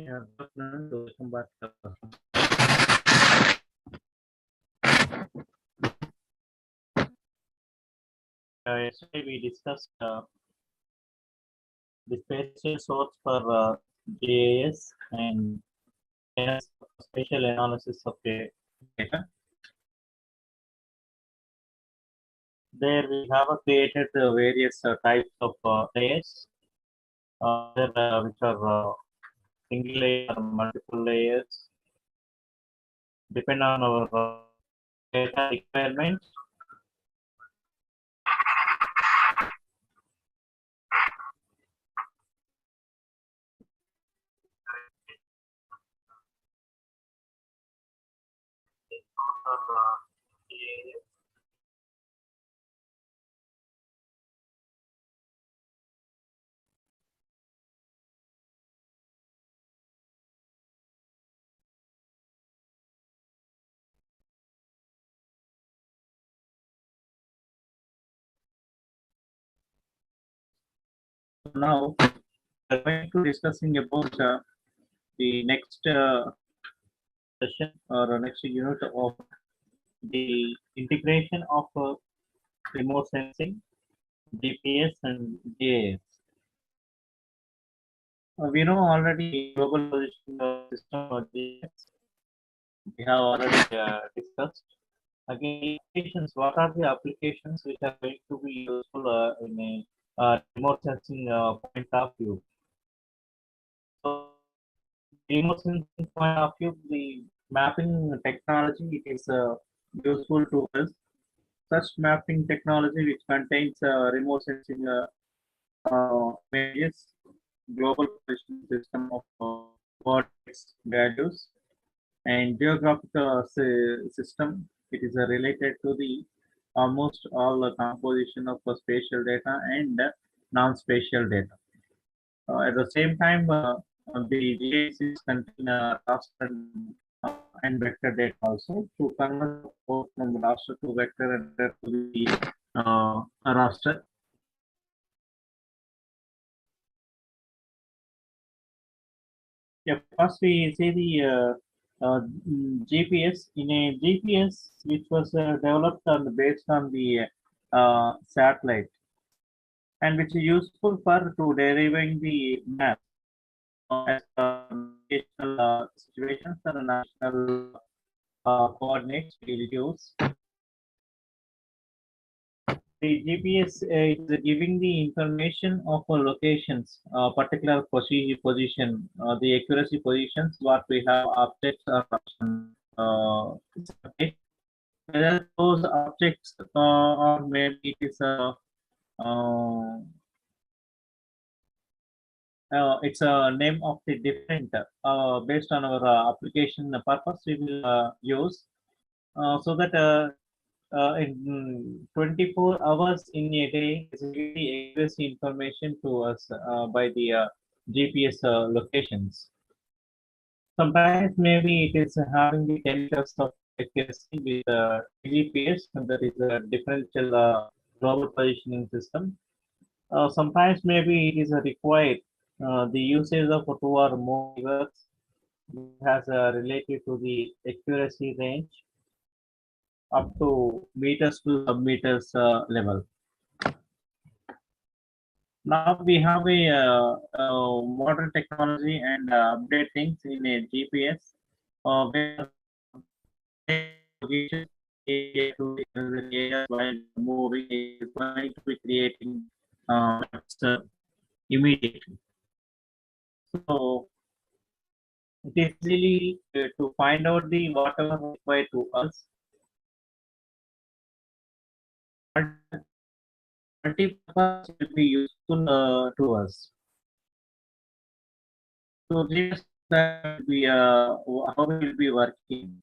Yeah, good afternoon. Welcome back. Yesterday we discussed the spatial source for GIS and spatial analysis of the data. There we have created various types of layers, which are single layer or multiple layers, depend on our data requirements. Now we're going to discussing about the next session or next unit of the integration of remote sensing, GPS, and GIS. We know already global positioning system or GIS. We have already discussed. Again, applications. What are the applications which are going to be useful in a remote sensing point of view? So, remote sensing point of view, the mapping technology it is useful to us. Such mapping technology which contains remote sensing images, global positioning system of coordinates values, and geographical system. It is related to the almost all the composition of spatial data and non-spatial data. At the same time, the GIS contain raster and vector data also to convert both from raster to vector and to the raster. Yeah, first we see the GPS. In a GPS, which was developed based on the satellite, and which is useful for to deriving the map as national situations or national coordinates we use. The GPS is giving the information of locations, particular position, the accuracy positions, what we have objects or surface. Whether those objects or maybe it is uh, it's a name of the different based on our application purpose we will use so that in 24 hours in a day is really accuracy information to us by the GPS locations. Sometimes maybe it is having the 10 meters of accuracy with GPS, and that is a differential global positioning system. Sometimes maybe it is required the usage of two or more rivers has related to the accuracy range up to meters to sub-meters level. Now we have a modern technology and update things in a GPS where position area to another area while moving is going to be creating maps, immediately. So it is really to find out the whatever required to us. Multi-purpose will be useful to us. So GPS that we how we will be working.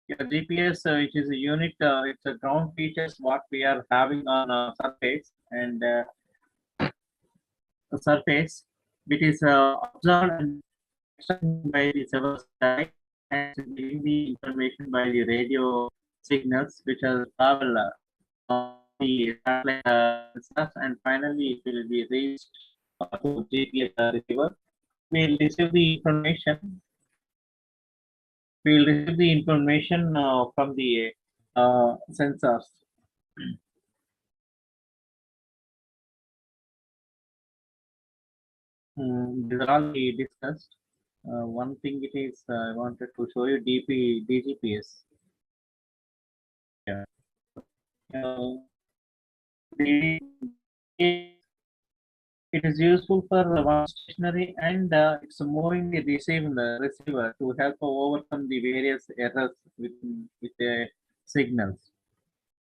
Yeah, GPS, which is a unit, it's a ground features what we are having on a surface and a surface which is observed and extracted by the several satellites and giving the information by the radio signals which are travel the satellite and finally it will be reached to GPS receiver we'll receive the information. We'll receive the information from the sensors. These are all we discussed. One thing it is I wanted to show you DGPS. Yeah. The, it is useful for one stationary and it's moving the receiver to help overcome the various errors with the signals.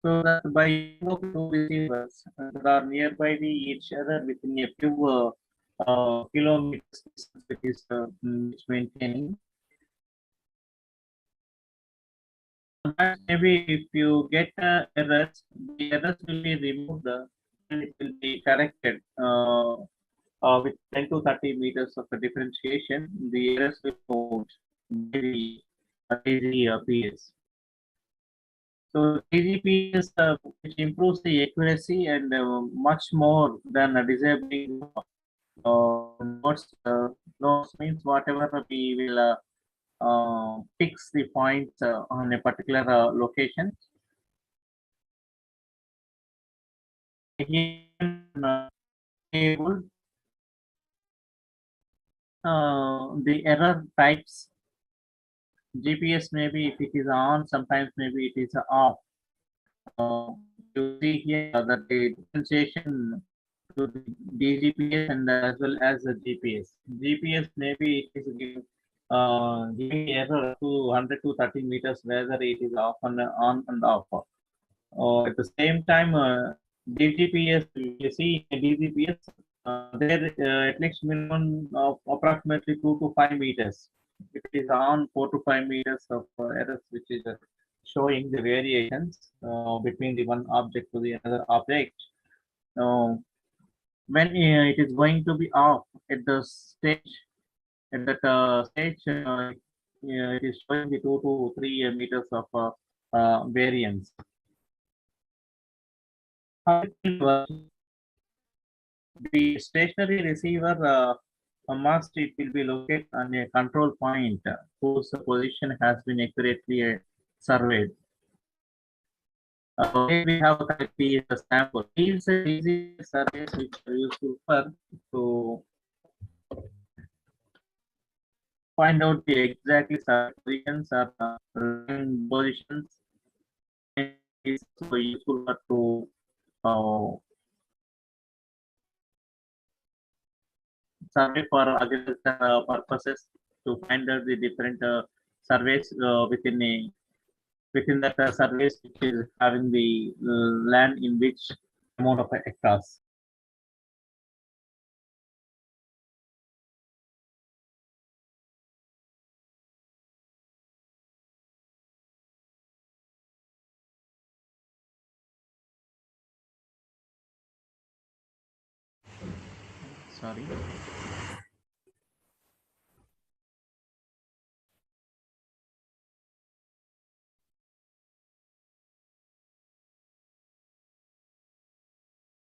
So that by using of two receivers that are nearby each other within a few kilometers distance, which is it's maintaining. Sometimes maybe if you get errors, the errors will be removed and it will be corrected. With 10 to 30 meters of a differentiation, the errors will move by the DGPS. So DGPS, which improves the accuracy and much more than disabling nodes. Nodes means whatever we will fix the points on a particular location. Again, able the error types. GPS maybe if it is on, sometimes maybe it is off. You see here that the differentiation to the DGPS and as well as the GPS. GPS maybe it is giving error to 100 to 30 meters whether it is off and on and off. At the same time, DGPS, you see DGPS, there at least minimum of approximately 2 to 5 meters. If it is on 4 to 5 meters of errors, which is showing the variations between the one object to the another object. Uh, when it is going to be off at the stage, at that stage, it is showing the 2 to 3 meters of variance. How it will work? The stationary receiver must it will be located on a control point whose position has been accurately surveyed. Here we have collected the sample. These are easy surveys which are useful for to find out the exactly positions or line positions. And it's also useful for to survey for agriculture purposes to find out the different surveys within that surveys which is having the land in which amount of hectares. Sorry.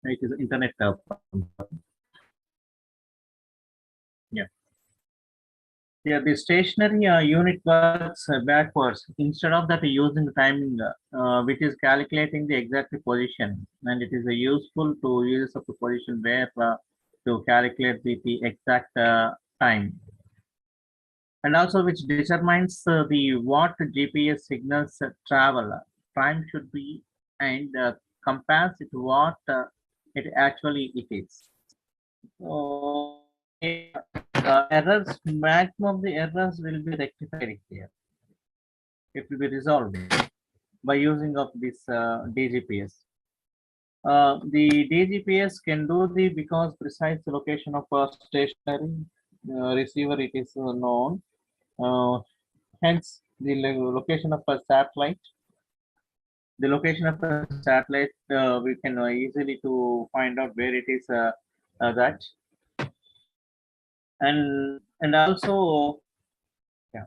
It is internet problem. Yeah. Yeah, the stationary unit works backwards. Instead of that, using timing, which is calculating the exact position, and it is useful to use of the position where to calculate the exact time, and also which determines the what GPS signals travel time should be, and compares it to what it actually it is. So, errors, maximum of the errors will be rectified here. It will be resolved by using of this DGPS. The DGPS can do the because precise location of a stationary receiver it is known. Hence, the location of a satellite. The location of a satellite we can easily to find out where it is that, and also yeah.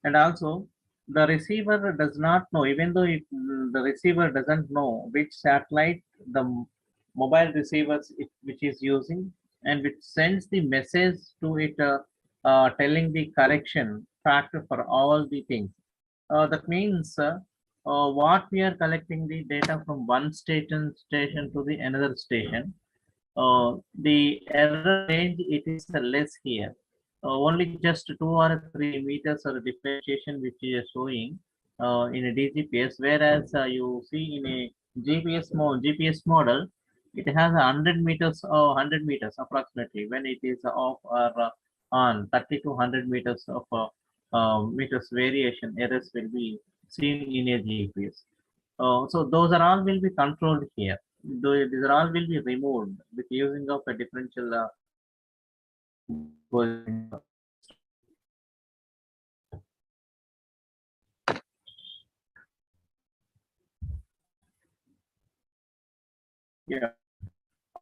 And also, the receiver does not know, even though the receiver doesn't know which satellite the mobile receivers which is using. and it sends the message to it, telling the correction factor for all the things. That means what we are collecting the data from one station to the another station, the error range it is less here. Only just 2 or 3 meters or differentiation which is showing in a DGPS, whereas you see in a GPS model, it has 100 meters or 100 meters approximately when it is off or on 30 to 100 meters of meters variation errors will be seen in a GPS. So those are all will be controlled here. These are all will be removed with using of a differential position. Yeah.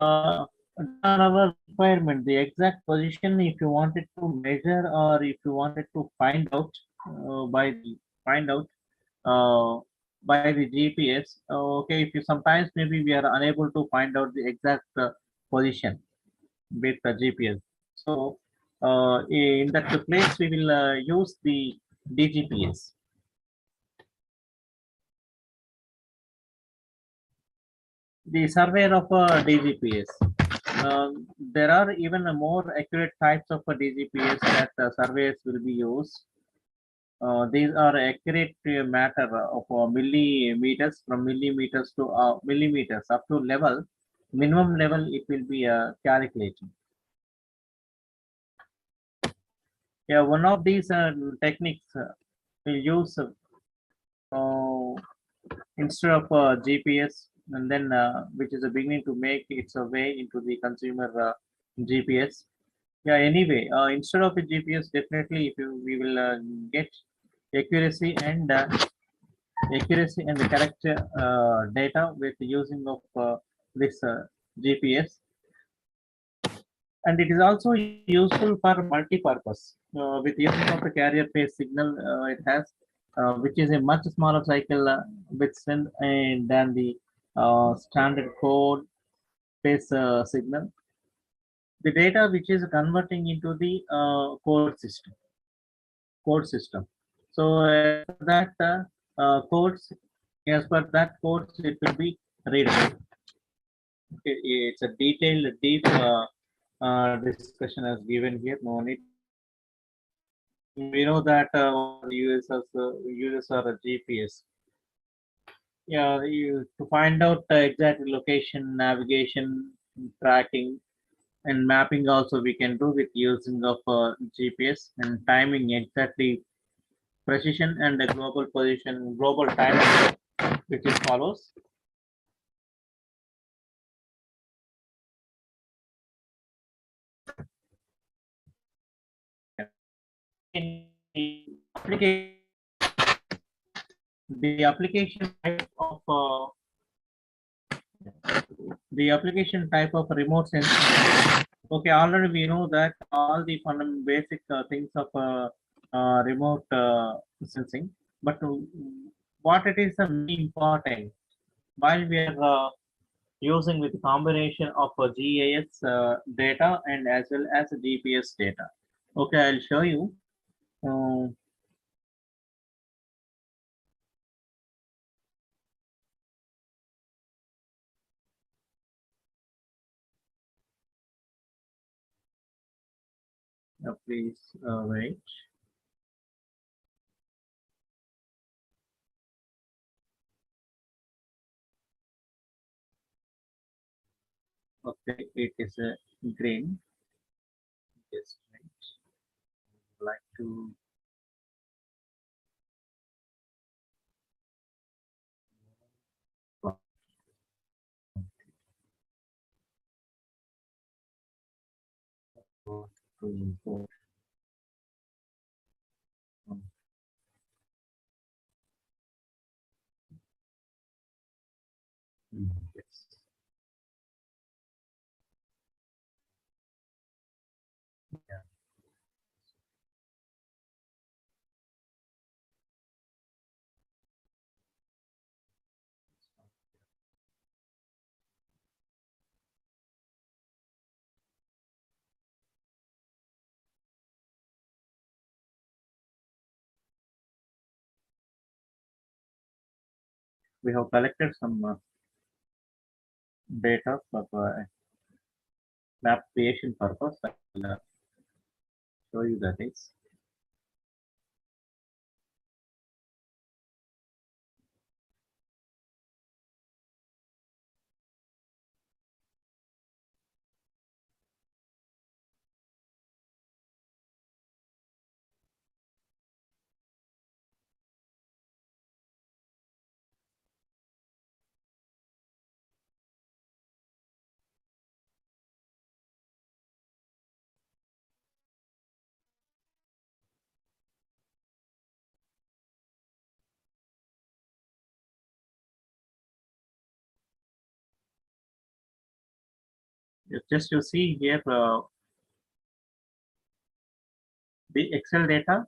Our requirement, the exact position, if you wanted to measure or if you wanted to find out find out uh, by the GPS. Okay, if you sometimes maybe we are unable to find out the exact position with the GPS. So in that place we will use the DGPS, the surveyor of DGPS. There are even more accurate types of DGPS that surveyors will be used. These are accurate matter of millimeters, from millimeters to millimeters up to level, minimum level it will be calculated. Yeah, one of these techniques we use instead of GPS, and then which is a beginning to make its a way into the consumer GPS. Yeah, anyway, instead of a GPS, definitely if you, we will get accuracy and the correct data with using of this GPS, and it is also useful for multi-purpose with using of the carrier phase signal. It has which is a much smaller cycle with send and than the standard code phase signal. The data which is converting into the code system. So that codes, as per that codes, it will be readable. Okay, it's a detailed, deep discussion as given here. No need. We know that users are a GPS. Yeah, to find out the exact location, navigation, tracking, and mapping also we can do with using of GPS, and timing exactly precision and the global position, global time, which is follows. In application, the application type of remote sensing. Okay, already we know that all the fundamental basic things of remote sensing, but what it is important while we are using with combination of GIS data and as well as GPS data. Okay, I'll show you. Uh, please wait. Okay, it is green. Just wait. Like to. To import. Yes. Yeah. We have collected some data for map creation purpose. I will show you the things. Just you see here the Excel data.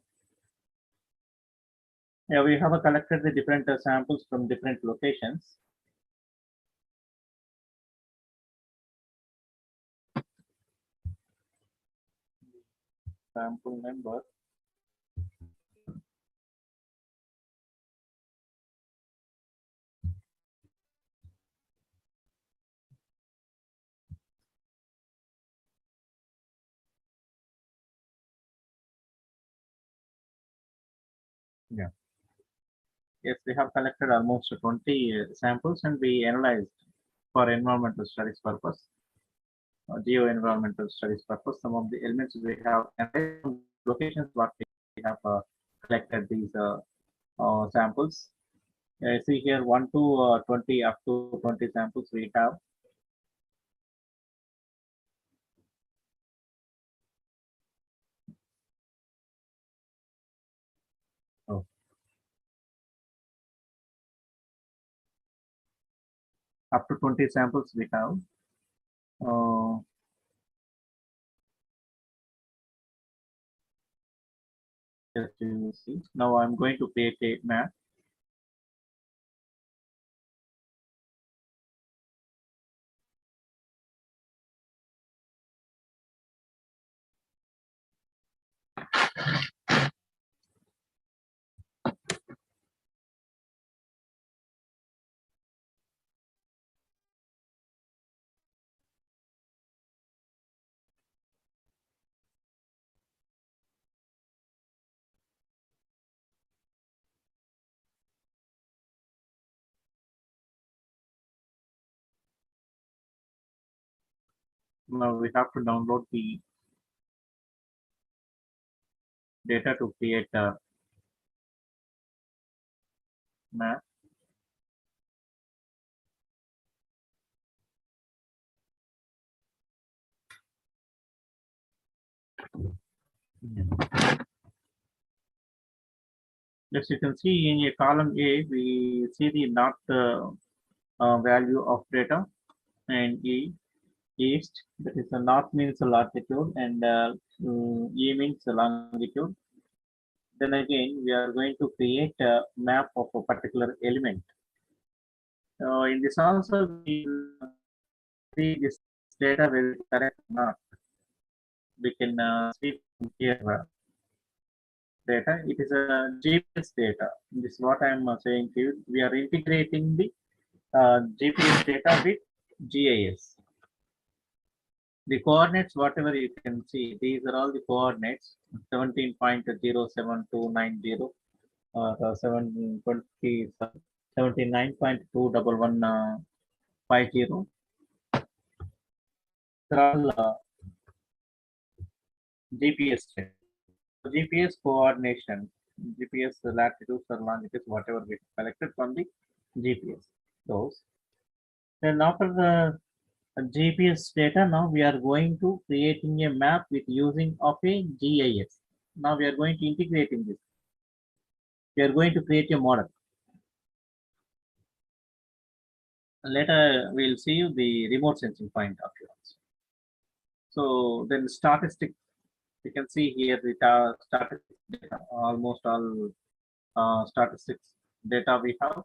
Yeah, we have collected the different samples from different locations. Sample number. Yeah. Yes, we have collected almost 20 samples and we analyzed for environmental studies purpose, geo-environmental studies purpose. Some of the elements we have analyzed from locations what we have collected these samples. See here 1 to 20 up to 20 samples we have. Oh. Up to 20 samples we have. Just to see. Now I'm going to create a map. Now we have to download the data to create a map. As you can see in a column A, we see the north value of data and east. That is the north means latitude and E means longitude. Then again, we are going to create a map of a particular element. In this also, we will see this data will be correct or not. We can see from here data. It is a GPS data. This is what I am saying to you. We are integrating the GPS data with GIS. The coordinates, whatever you can see, these are all the coordinates 17.07290 or 79.21150. They're all GPS data. GPS coordination, GPS latitudes or longitudes, whatever we collected from the GPS. Those. Then after the GPS data, now we are going to creating a map with using of a GIS. Now we are going to integrating this. We are going to create a model. Later we'll see you the remote sensing point of yours. So then statistics, you can see here the statistics data, almost all statistics data we have.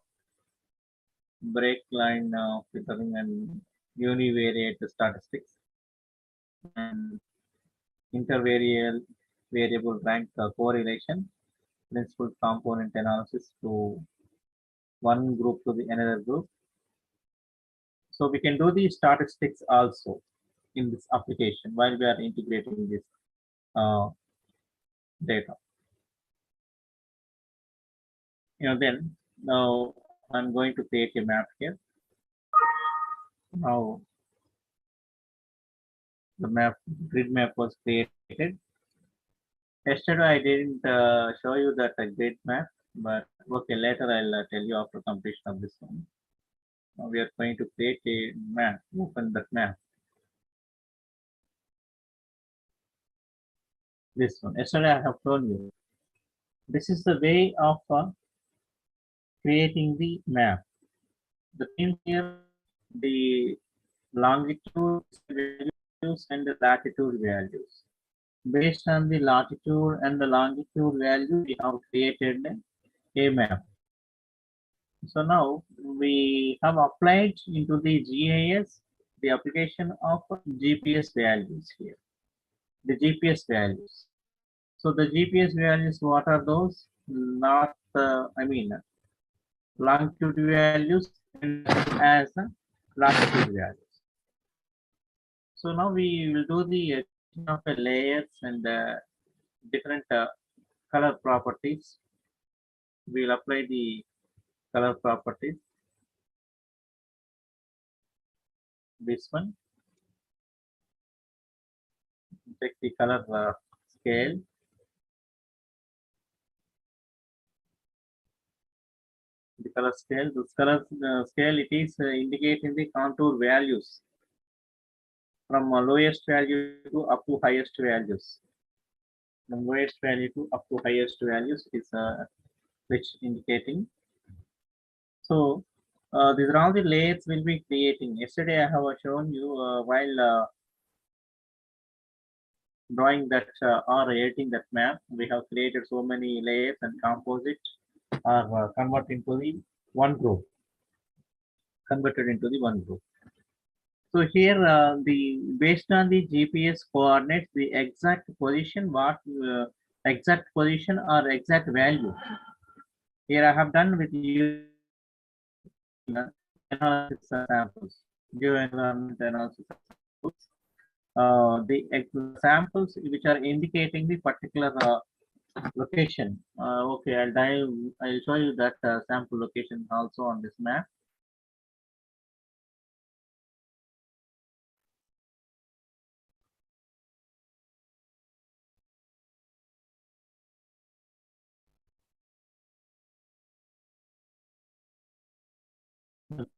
Break line filtering and univariate statistics and intervariable variable rank correlation, principal component analysis to one group to the another group. So we can do the statistics also in this application while we are integrating this data. Then now I'm going to create a map here. Now the grid map was created. Yesterday I didn't show you that grid map, but okay, later I'll tell you after completion of this one. Now we are going to create a map. Open that map. This one. Yesterday I have shown you. This is the way of creating the map. The thing here, the longitude values and the latitude values. Based on the latitude and the longitude value, we have created a map. So now we have applied into the GIS the application of GPS values here. The GPS values. So the GPS values, what are those? Not, longitude values and as latitude values. So now we will do the of the layers and different color properties. We will apply the color properties. This one. Take the color scale. The color scale. This color scale, it is indicating the contour values from lowest value to up to highest values. From lowest value to up to highest values is which indicating. So these are all the layers we'll be creating. Yesterday I have shown you while drawing that or editing that map, we have created so many layers and composite are converted into the one group. Converted into the one group. So here, the based on the GPS coordinates, the exact position, exact position or exact value. Here I have done with you analysis samples, geoenvironment analysis samples. The samples which are indicating the particular location. Okay, I'll show you that sample location also on this map.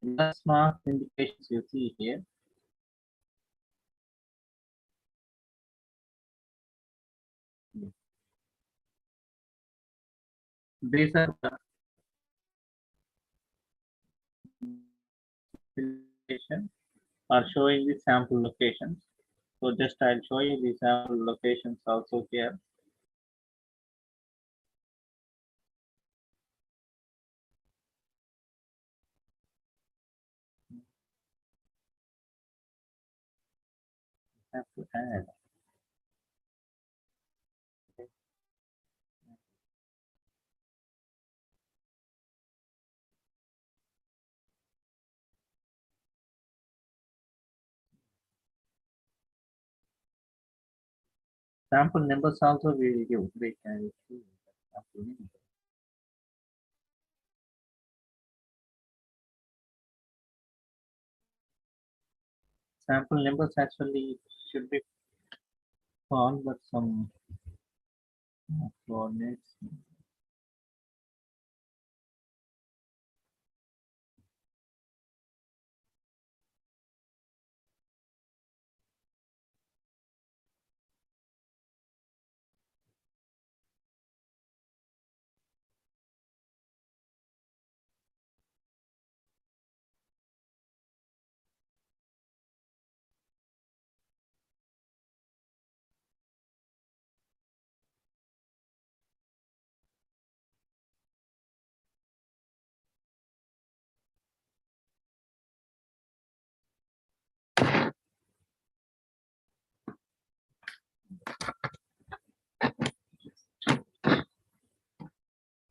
The smart indications you see here. These are the are showing the sample locations. So just I'll show you the sample locations also here. Have to add. Sample numbers also we will give. We can see sample numbers. Sample numbers actually should be found, but some coordinates.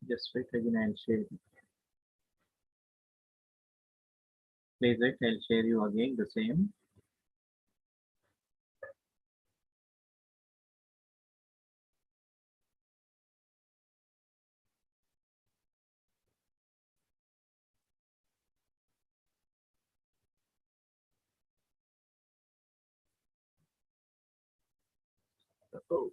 Just wait again and share it. Please wait, I'll share you again the same. Oh,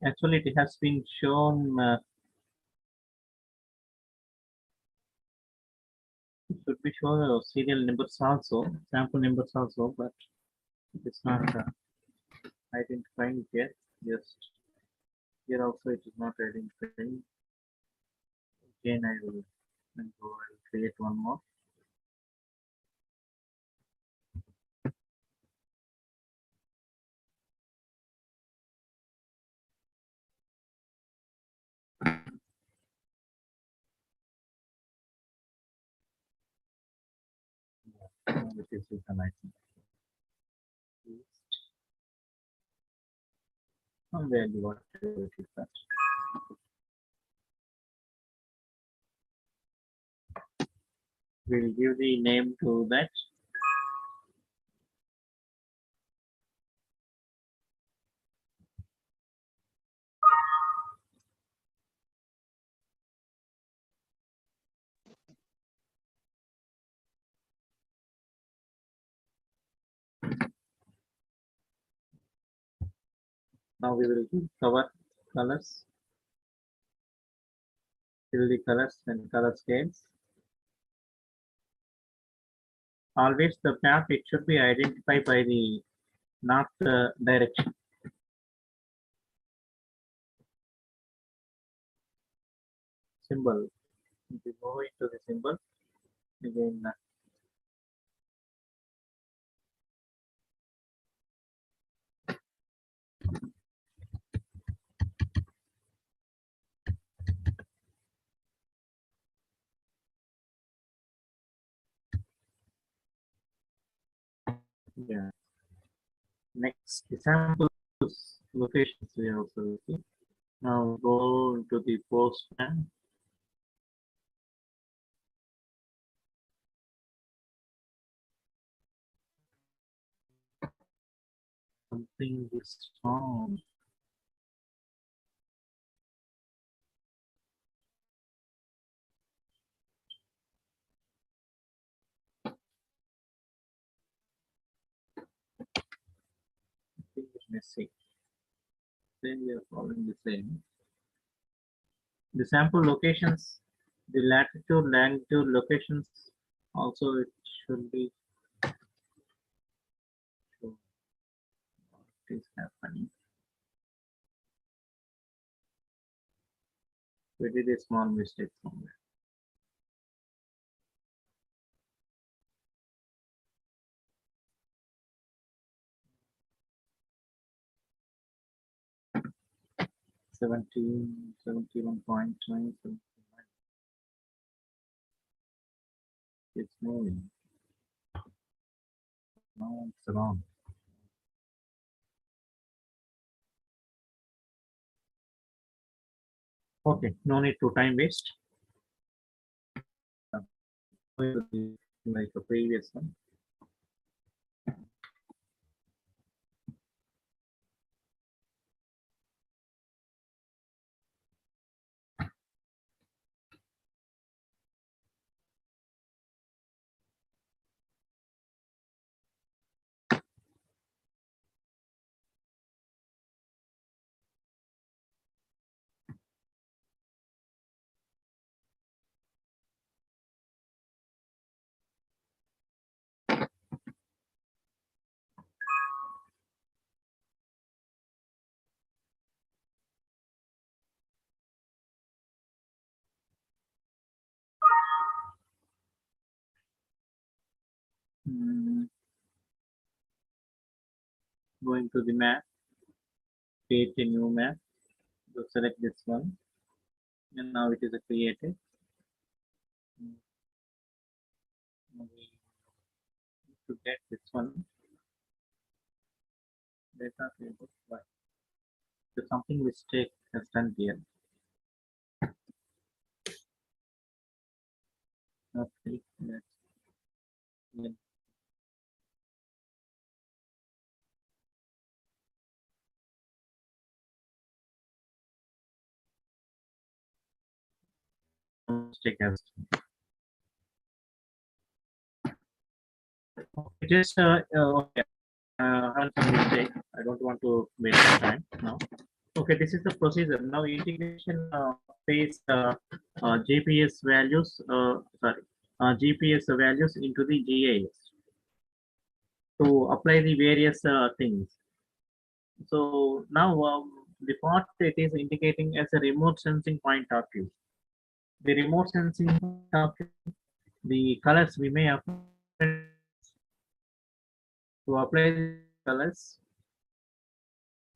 actually, it has been shown. It should be shown serial numbers also, sample numbers also, but it is not identifying yet. Just here also, it is not identifying. Again, I will create one more. It is written, I think. Where you want to keep that. We'll give the name to that. Now we will cover colors, fill the colors and color scales. Always the path, it should be identified by the north direction. Symbol. If you go into the symbol, again, yeah. Next, example locations we are also looking. Now go into the post plan. Something is wrong. Something is missing. Then we are following the same. The sample locations, the latitude, longitude locations, also it should be shown what is happening. We did a small mistake somewhere. Seventeen, 71.9. It's moving. No, it's wrong. Okay, no need to time waste. Like the previous one. Mm, Going to the map, create a new map. So select this one, and now it is created. Mm, we to get this one data table, but there's something mistake has done here. Okay, let's mistake has. Okay, just okay. Have some mistake. I don't want to waste time now. Okay, this is the procedure. Now integration paste GPS values, GPS values into the GIS to apply the various things. So now the part it is indicating as a remote sensing point of view. The remote sensing point of view, the colors we may apply to apply the colors.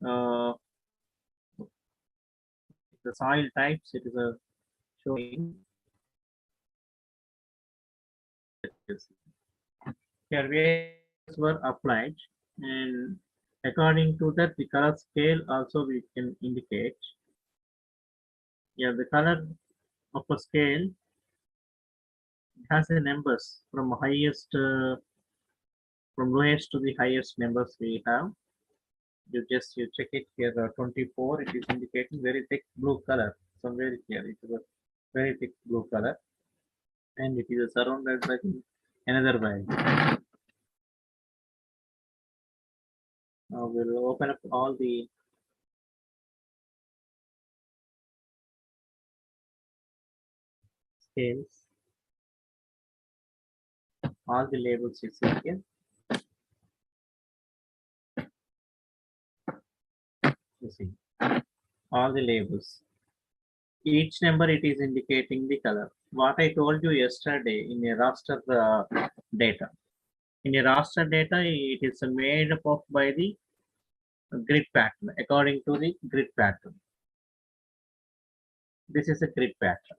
Uh, the soil types it is a showing. Here variables were applied, and according to that the color scale also we can indicate. Yeah, the color of a scale has a numbers from highest from lowest to the highest numbers we have. You check it here, 24 it is indicating very thick blue color. Somewhere here it is a very thick blue color, and it is surrounded by another value. Now we'll open up all the scales, all the labels you see here. You see all the labels. Each number it is indicating the color. What I told you yesterday in a raster data. In a raster data, it is made up of by the grid pattern according to the grid pattern. This is a grid pattern.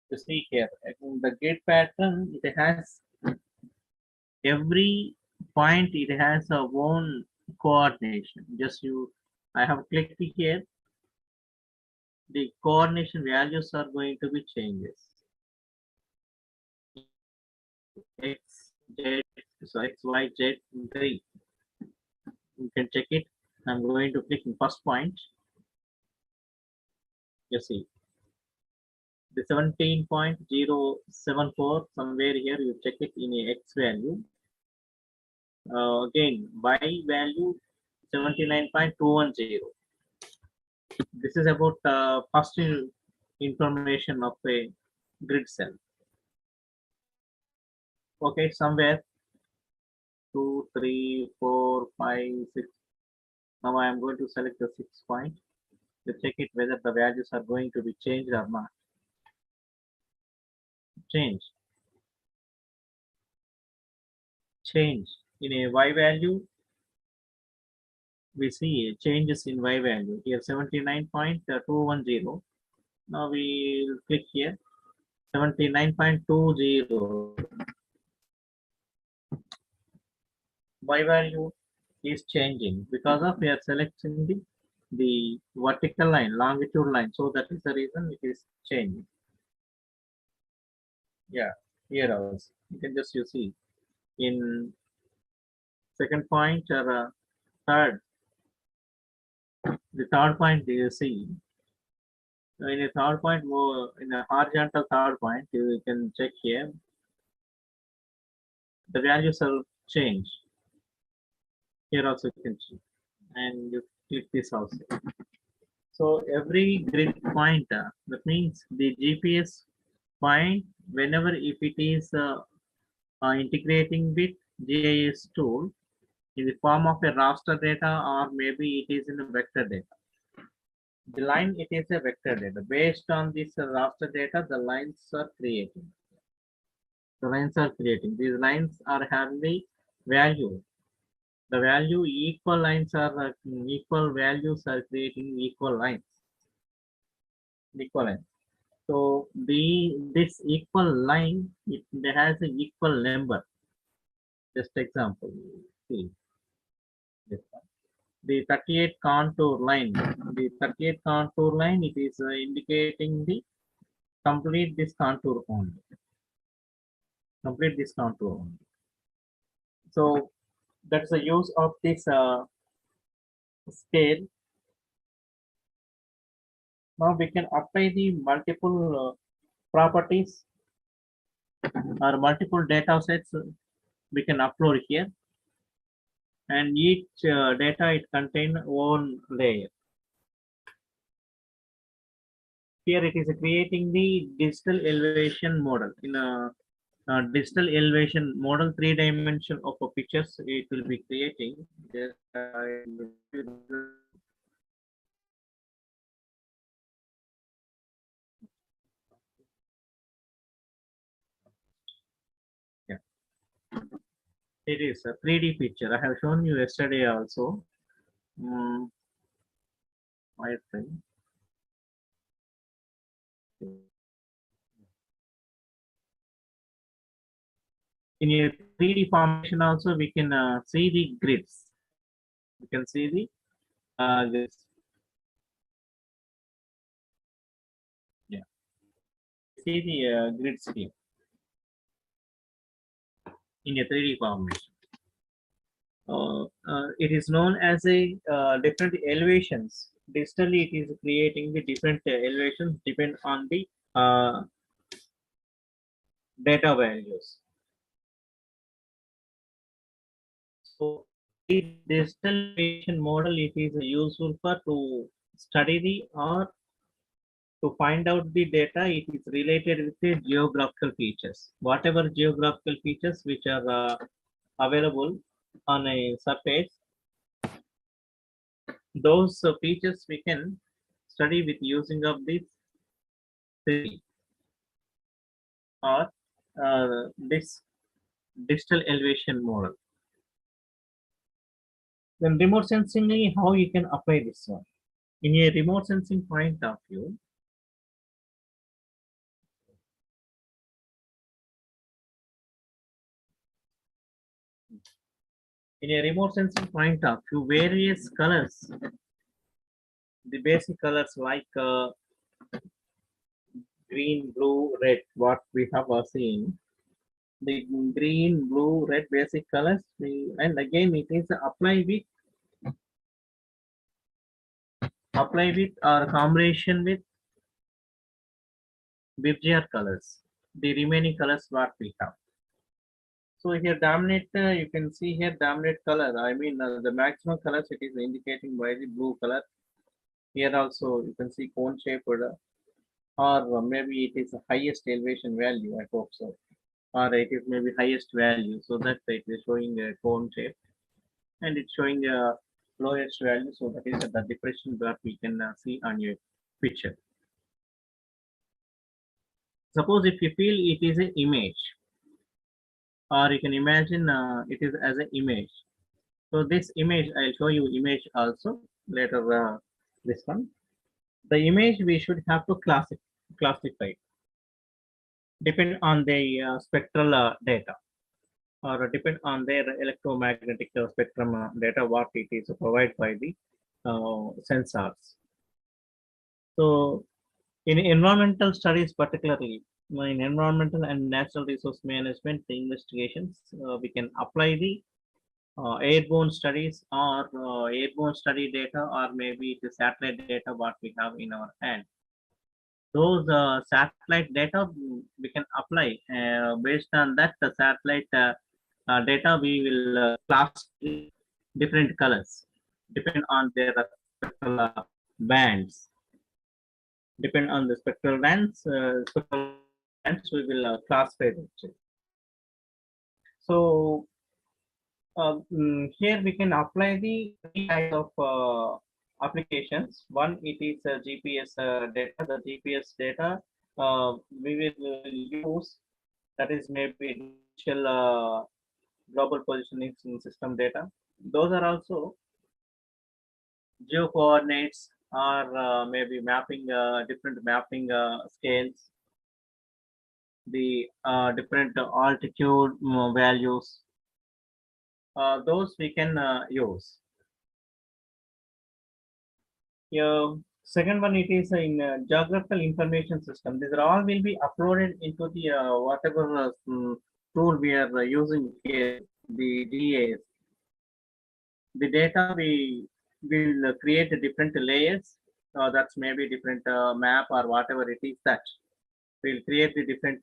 You see here, the grid pattern it has every point. It has a own coordination. I have clicked here. The coordination values are going to be changes. X, Z, so X, Y, Z, 3. You can check it. I'm going to click in first point. You see the 17.074 somewhere here. You check it in a X value. Again, Y value 79.210. This is about first information of a grid cell. Okay, somewhere 2, 3, 4, 5, 6. Now I am going to select the 6 point to check it whether the values are going to be changed or not. Change. Change. In a Y value, we see changes in Y value. Here 79.210. Now we will click here 79.20. Y value is changing because of we are selecting the vertical line, longitude line. So that is the reason it is changing. Yeah, here also you can just you see in second point or third, the third point you see in a third point more in a horizontal third point you can check here the values will change. Here also you can see, and you click this also. So every grid point that means the GPS point whenever if it is integrating with GIS tool in the form of a raster data or maybe it is in a vector data. The line it is a vector data. Based on this raster data, the lines are created. The lines are creating. These lines are having the value. The value equal lines are equal values are creating equal lines. Equal lines. So this equal line it has an equal number. Just example. See this one. The 38 contour line. The 38 contour line it is indicating the complete this contour only. Complete this contour only. So that's the use of this scale. Now we can apply the multiple properties or multiple data sets we can upload here, and each data it contain one layer. Here it is creating the digital elevation model. In a digital elevation model, 3 dimension of a pictures it will be creating. Just, yeah, it is a 3D picture. I have shown you yesterday also. Mm, wireframe. In a 3D formation also we can see the grids. We can see the grids. Yeah, see the grids here in a 3D formation. It is known as a different elevations. Digitally, it is creating the different elevations depend on the data values. So, the digital elevation model it is useful for to study the or to find out the data. It is related with the geographical features. Whatever geographical features which are available on a surface, those features we can study with using of this 3D or this digital elevation model. Then remote sensing, how you can apply this one? In a remote sensing point of view, various colors, the basic colors like green, blue, red, what we have seen, the green, blue, red basic colors, and again it is apply with or combination with Birger colors, the remaining colors what we have. So here dominate, you can see here dominate color. I mean the maximum colors it is indicating by the blue color. Here also you can see cone shaped or maybe it is the highest elevation value. I hope so, or it is maybe highest value. So that it is showing a cone shape, and it's showing a lowest value. So that is the depression that we can see on your picture. Suppose if you feel it is an image, or you can imagine it is as an image. So this image, I'll show you image also later. This one, the image we should have to classify depend on the spectral data or depend on their electromagnetic spectrum data what it is provided by the sensors. So in environmental studies particularly, in environmental and natural resource management investigations, we can apply the airborne studies or airborne study data, or maybe the satellite data what we have in our hand. Those satellite data we can apply based on that the satellite data we will class different colors depend on their spectral bands. Depend on the spectral bands we will classify it. So here we can apply the 3 types of applications. One, it is GPS data. The GPS data we will use That is maybe initial global positioning in system data. Those are also geo coordinates or maybe mapping different mapping scales, the different altitude values. Those we can use. Yeah, second one it is in geographical information system. These are all will be uploaded into the whatever tool we are using here, the GIS. The data we will create different layers. That's maybe different map or whatever it is that we'll create the different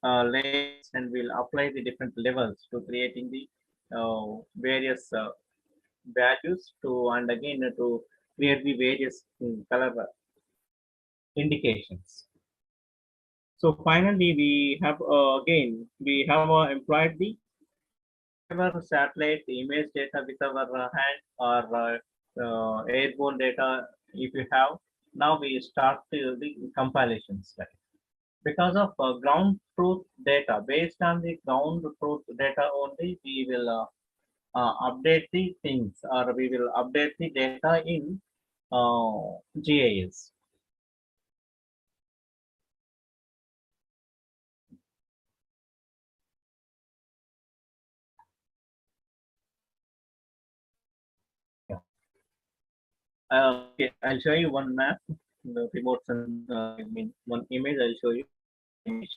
layers and we'll apply the different levels to creating the various values to and again to create the various color indications. So finally, we have again we have employed the whatever satellite image data with our hand or airborne data if you have. Now we start the compilation step. Because of ground truth data, based on the ground truth data only, we will update the things or we will update the data in GIS. Yeah. Okay, I'll show you one map, the remote I mean one image. I'll show you image.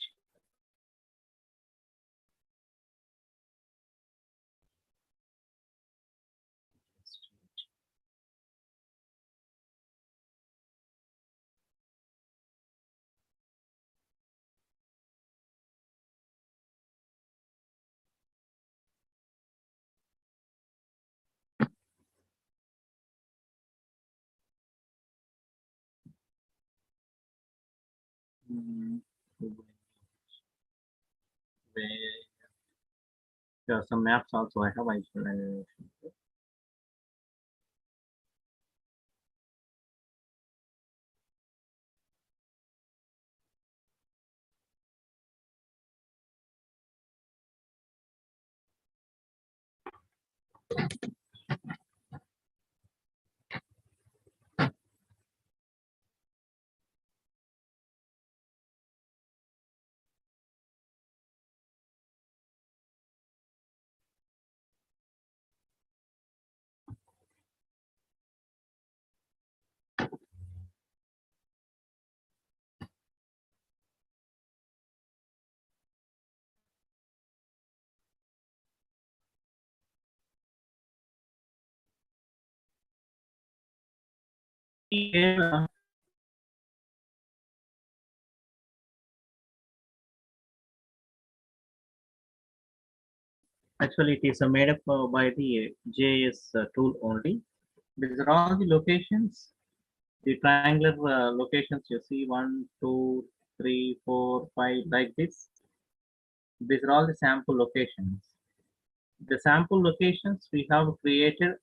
Mm, there are some maps also I have. I should, actually, it is made up by the GIS tool only. These are all the locations, the triangular locations you see 1, 2, 3, 4, 5 like this. These are all the sample locations. The sample locations we have created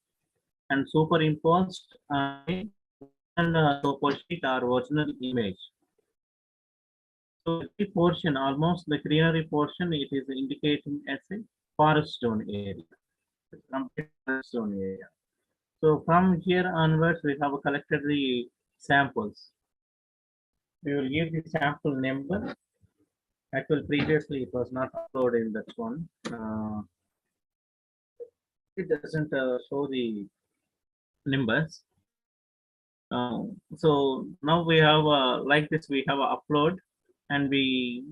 and superimposed on topo sheet or original image. So the portion, almost the greenery portion, it is indicating as a forest zone area, complete forest zone area. So from here onwards, we have collected the samples. We will give the sample number. Actually, previously it was not uploaded in that one. It doesn't show the numbers. So now we have like this. We have a upload, and we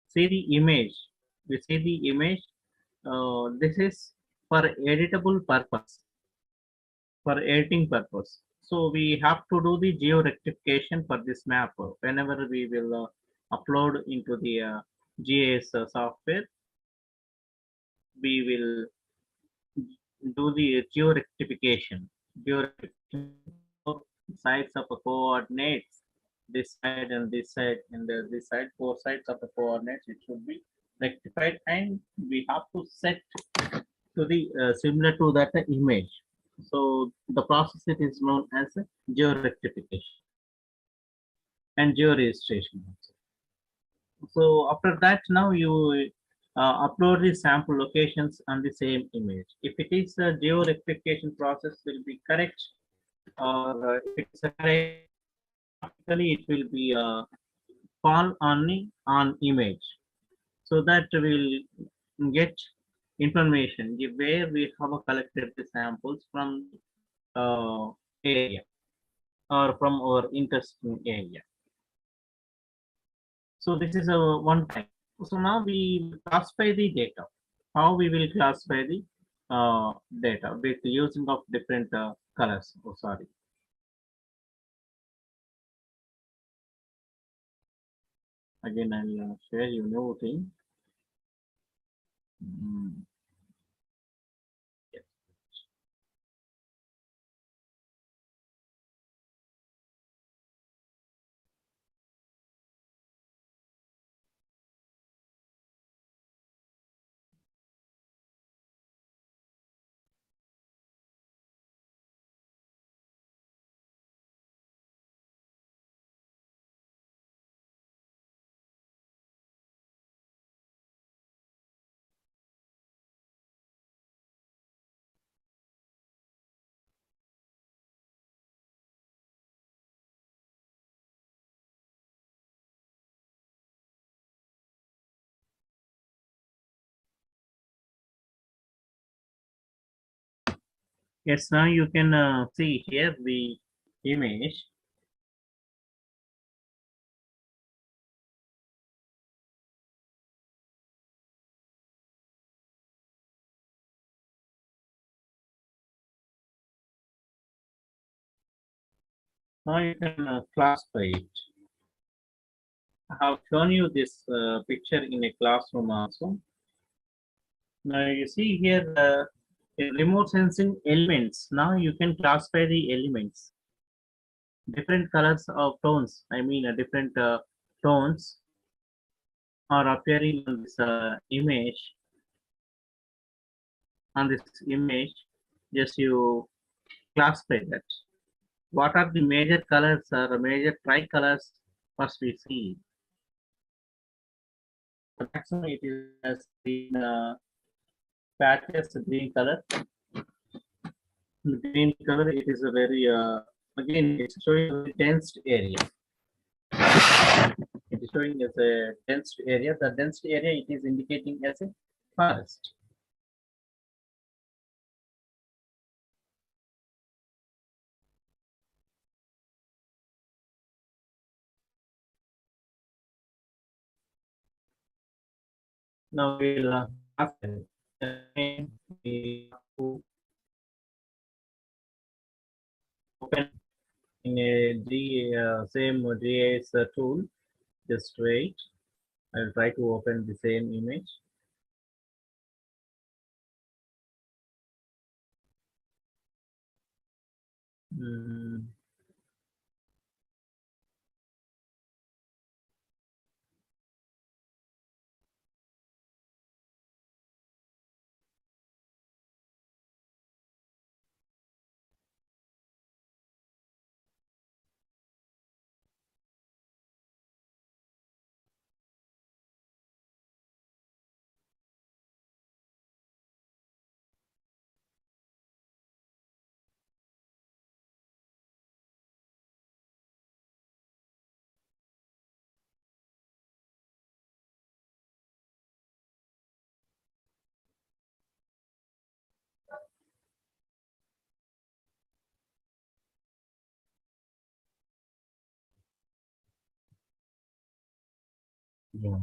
see the image. We see the image. This is for editable purpose, for editing purpose. So we have to do the geo rectification for this map whenever we will upload into the GIS software. We will do the geo rectification. Geo rectification for sides of the coordinates, this side and this side, and this side, four sides of the coordinates. It should be rectified, and we have to set to the similar to that image. So the process it is known as geo rectification and geo registration. So after that, now you upload the sample locations on the same image. If it is a geo-rectification process will be correct, or if it is a correct, automatically it will be fall on the on image. So that will get information where we have collected the samples from the area or from our interesting area. So this is a one time. So now we will classify the data. How we will classify the data with using of different colors. Oh, sorry. Again, I'll share you new thing. Mm, yes. Yes, now you can see here the image. Now you can classify it. I have shown you this picture in a classroom also. Now you see here in remote sensing elements. Now you can classify the elements. Different colors of tones. I mean, different tones are appearing on this image. On this image, just you classify that. What are the major colors or major tricolors? First we see. The maximum it is as green patches, green color. Green color, it is a very again it's showing a very dense area. It is showing as a dense area. The dense area it is indicating as a forest. Now we'll again, we have to open in a same GIS tool. Just wait. I'll try to open the same image. Mm, yeah.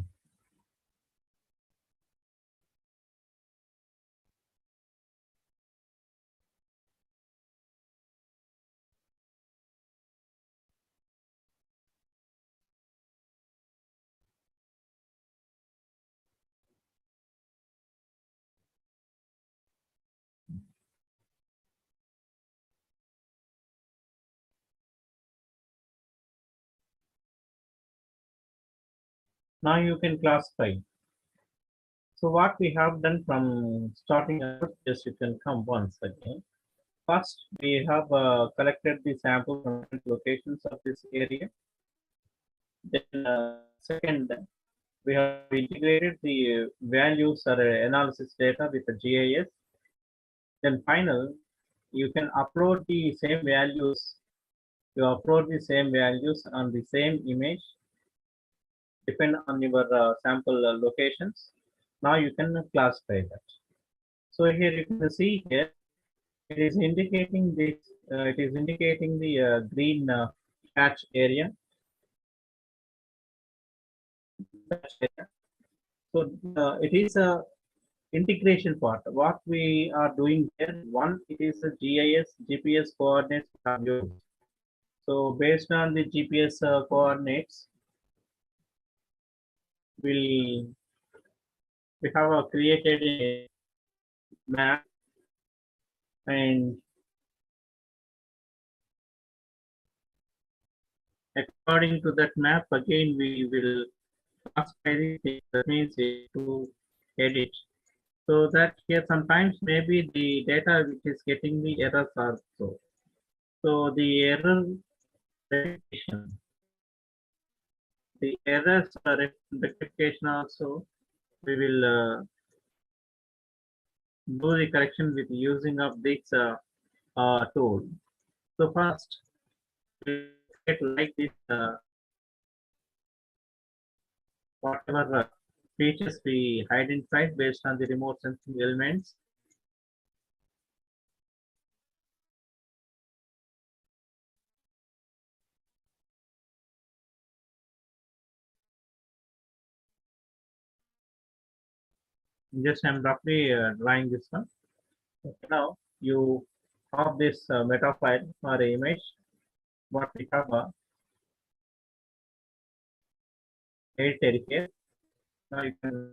Now you can classify. So what we have done from starting out, just you can come once again. First, we have collected the sample from different locations of this area. Then, second, We have integrated the values or analysis data with the GIS. Then final, you can upload the same values. You upload the same values on the same image, depend on your sample locations. Now you can classify that. So here you can see here, it is indicating this. It is indicating the green patch area. Patch area. So it is a integration part. What we are doing here, one, it is a GIS, GPS coordinates we have used. So based on the GPS coordinates, we have created a map, and according to that map, again we will classify the things. That means to edit. So that here sometimes maybe the data which is getting the errors also. So the error rectification, the errors rectification also, we will do the correction with using of this tool. So first, we get like this whatever features we identified based on the remote sensing elements. Just I'm roughly drawing this one. Okay, now you have this meta file or image. What we have edited here. Now you can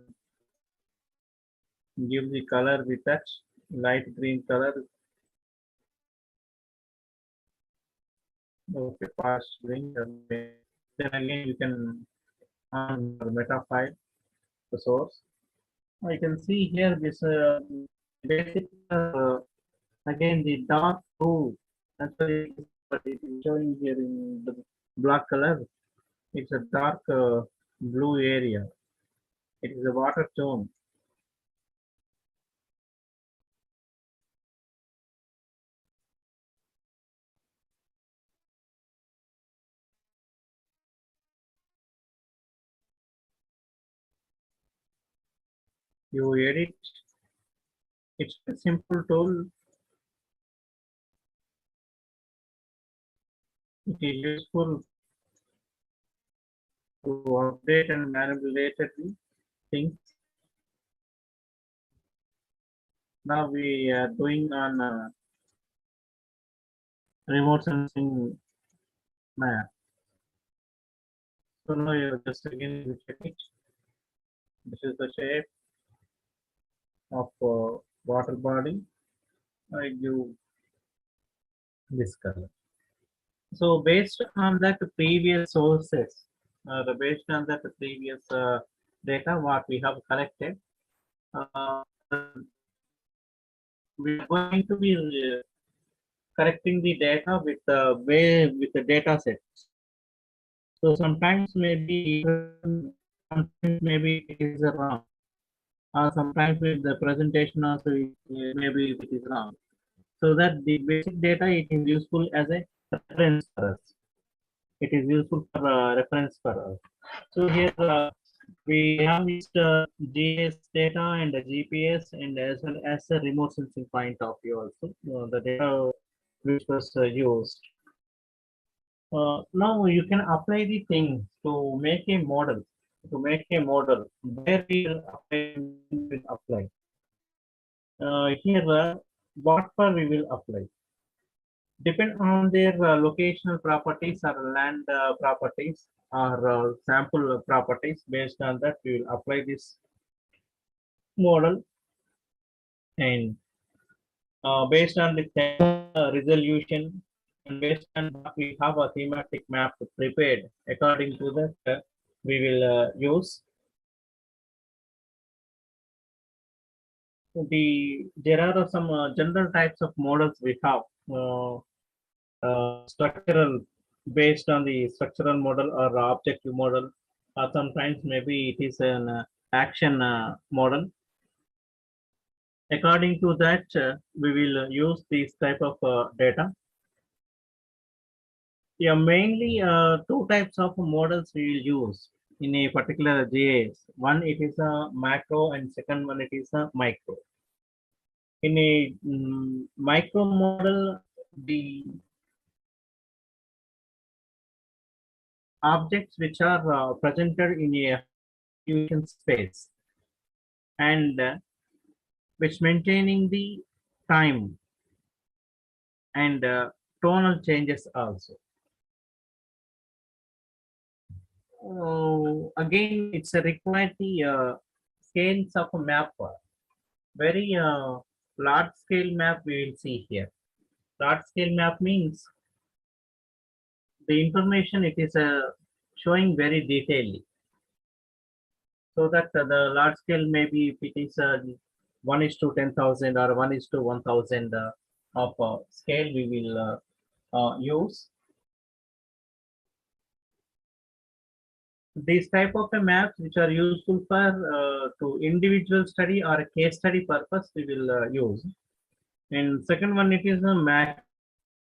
give the color with that light green color. Okay, fast green. Okay. Then again you can on the meta file, the source. I can see here this basic again the dark blue. Actually, but it is showing here in the black color. It's a dark blue area. It is a water tone. You edit. It's a simple tool. It is useful to update and manipulate the things. Now we are doing on remote sensing map. So now you just again check it. This is the shape of water body. I give this color. So based on that previous sources, based on that previous data what we have collected, uh, we are going to be correcting the data with the way with the data sets. So sometimes maybe it is wrong. Sometimes with the presentation also maybe it is wrong. So that the basic data it is useful as a reference for us. It is useful for reference for us. So here we have used GIS data and the GPS and as well as a remote sensing point of view also. The data which was used. Now you can apply the things to make a model. To make a model, where we will apply. Here, what for we will apply. Depend on their locational properties or land properties or sample properties. Based on that, we will apply this model, and based on the resolution and based on what we have a thematic map prepared according to that we will use there are some general types of models we have structural based on the structural model or objective model, or sometimes maybe it is an action model. According to that, we will use this type of data. Yeah, mainly two types of models we will use in a particular GIS. One, it is a macro, and second one, it is a micro. In a micro model, the objects which are presented in a resolution space, and which maintaining the time and tonal changes also. Again, it's a required the scales of a map. Very large scale map we will see here. Large scale map means the information it is showing very detailedly. So that the large scale maybe if it is 1 is to 10,000 or 1 is to 1,000 of scale we will use. These type of maps which are useful for to individual study or a case study purpose we will use. And second one, it is a map.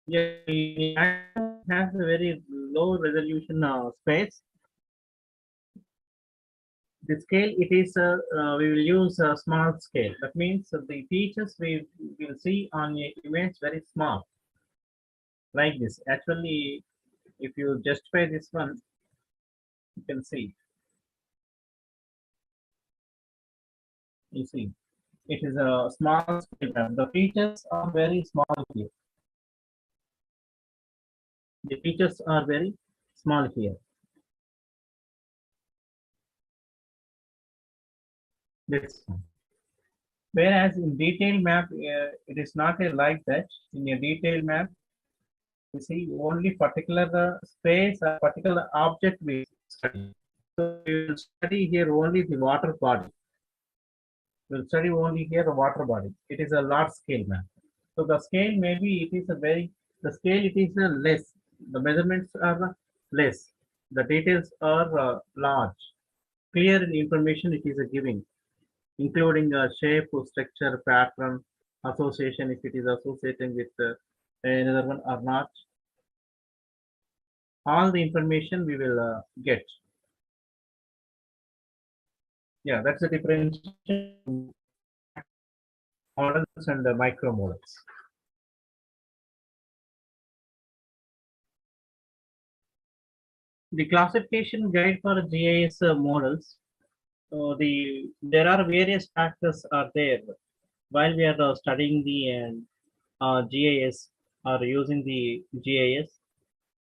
Yeah, it has a very low resolution space. The scale it is we will use a small scale. That means the features we will see on a image very small, like this. Actually, if you justify this one, you can see. You see, it is a small scale map. The features are very small here. The features are very small here. This one. Whereas in detailed map, it is not a like that. In a detailed map, you see only particular space or particular object we study. So we will study here only the water body. We will study only here the water body. It is a large scale map. So the scale maybe it is a very, the scale it is a less. The measurements are less. The details are large. Clear information it is a giving, including a shape, structure, pattern, association, if it is associating with another one or not. All the information we will get. Yeah, that's the difference models and the micro models. The classification guide for GIS models. There are various factors are there while we are studying the GIS or using the GIS.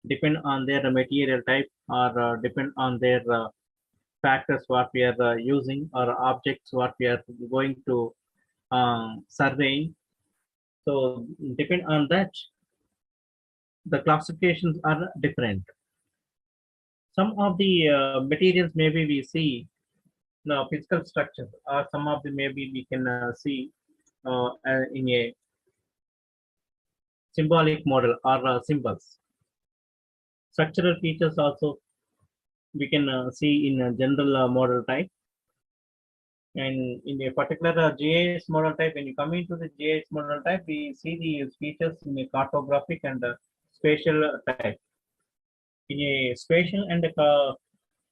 Depend on their material type or depend on their factors what we are using or objects what we are going to surveying. So depend on that, the classifications are different. Some of the materials maybe we see the physical structure, or some of the maybe we can see in a symbolic model or symbols. Structural features also we can see in a general model type. And in a particular GIS model type, when you come into the GIS model type, we see the features in a cartographic and spatial type. In a spatial and a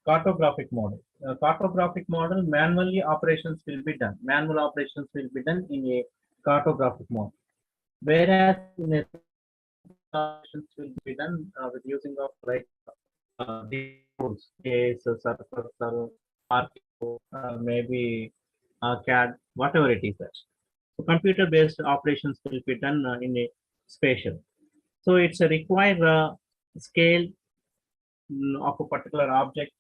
cartographic model. Cartographic model, manually operations will be done. Manual operations will be done in a cartographic model. Whereas in a operations will be done with using of like these tools, GIS, Surfer, Archeo, maybe CAD, whatever it is. So computer-based operations will be done in a spatial. So it's a required scale of a particular object.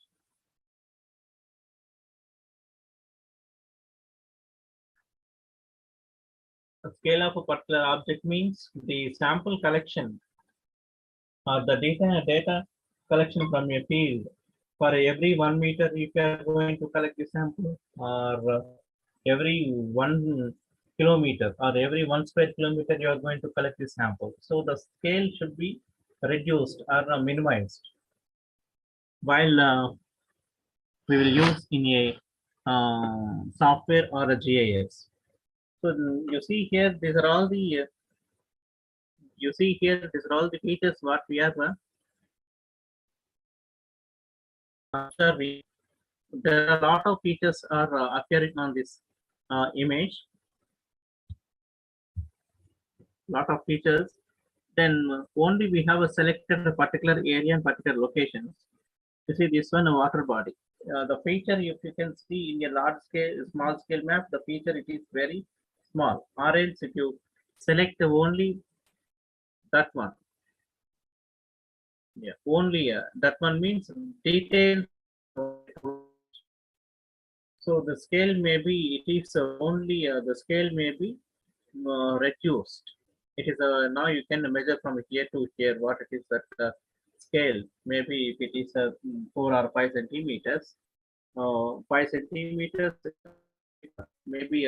A scale of a particular object means the sample collection or the data collection from a field. For every 1 meter, if you are going to collect the sample, or every 1 kilometer, or every 1 square kilometer, you are going to collect the sample. So the scale should be reduced or minimized. While we will use in a software or a GIS. So you see here, these are all the features what we are observing. There are a lot of features are appearing on this image. Lot of features. Then only we have a selected a particular area and particular locations. You see this one, a water body. The feature, if you can see in a large scale, small scale map, the feature it is very small. Or else if you select only that one, yeah, only that one means details. So the scale may be, it is only the scale may be reduced. It is now you can measure from here to here what it is that scale. Maybe if it is 4 or 5 centimeters, 5 centimeters, maybe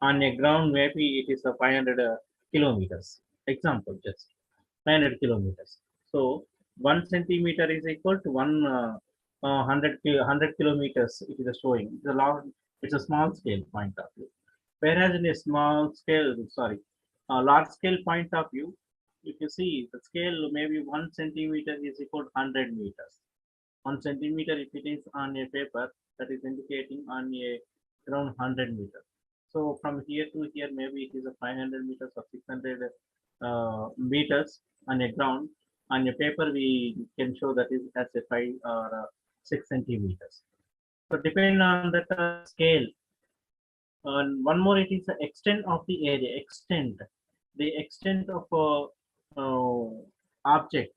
on a ground, maybe it is a 500 kilometers. Example, just 500 kilometers. So 1 centimeter is equal to 100 kilometers. It is showing. It's a small scale point of view. Whereas in a large scale point of view, if you see the scale, maybe 1 centimeter is equal to 100 meters. 1 centimeter, if it is on a paper, that is indicating on a around 100 meters. So from here to here, maybe it is a 500 meters or 600 meters on a ground. On a paper, we can show that is as a 5 or 6 centimeters. So depending on that scale, and one more, it is the extent of the area. The extent of object,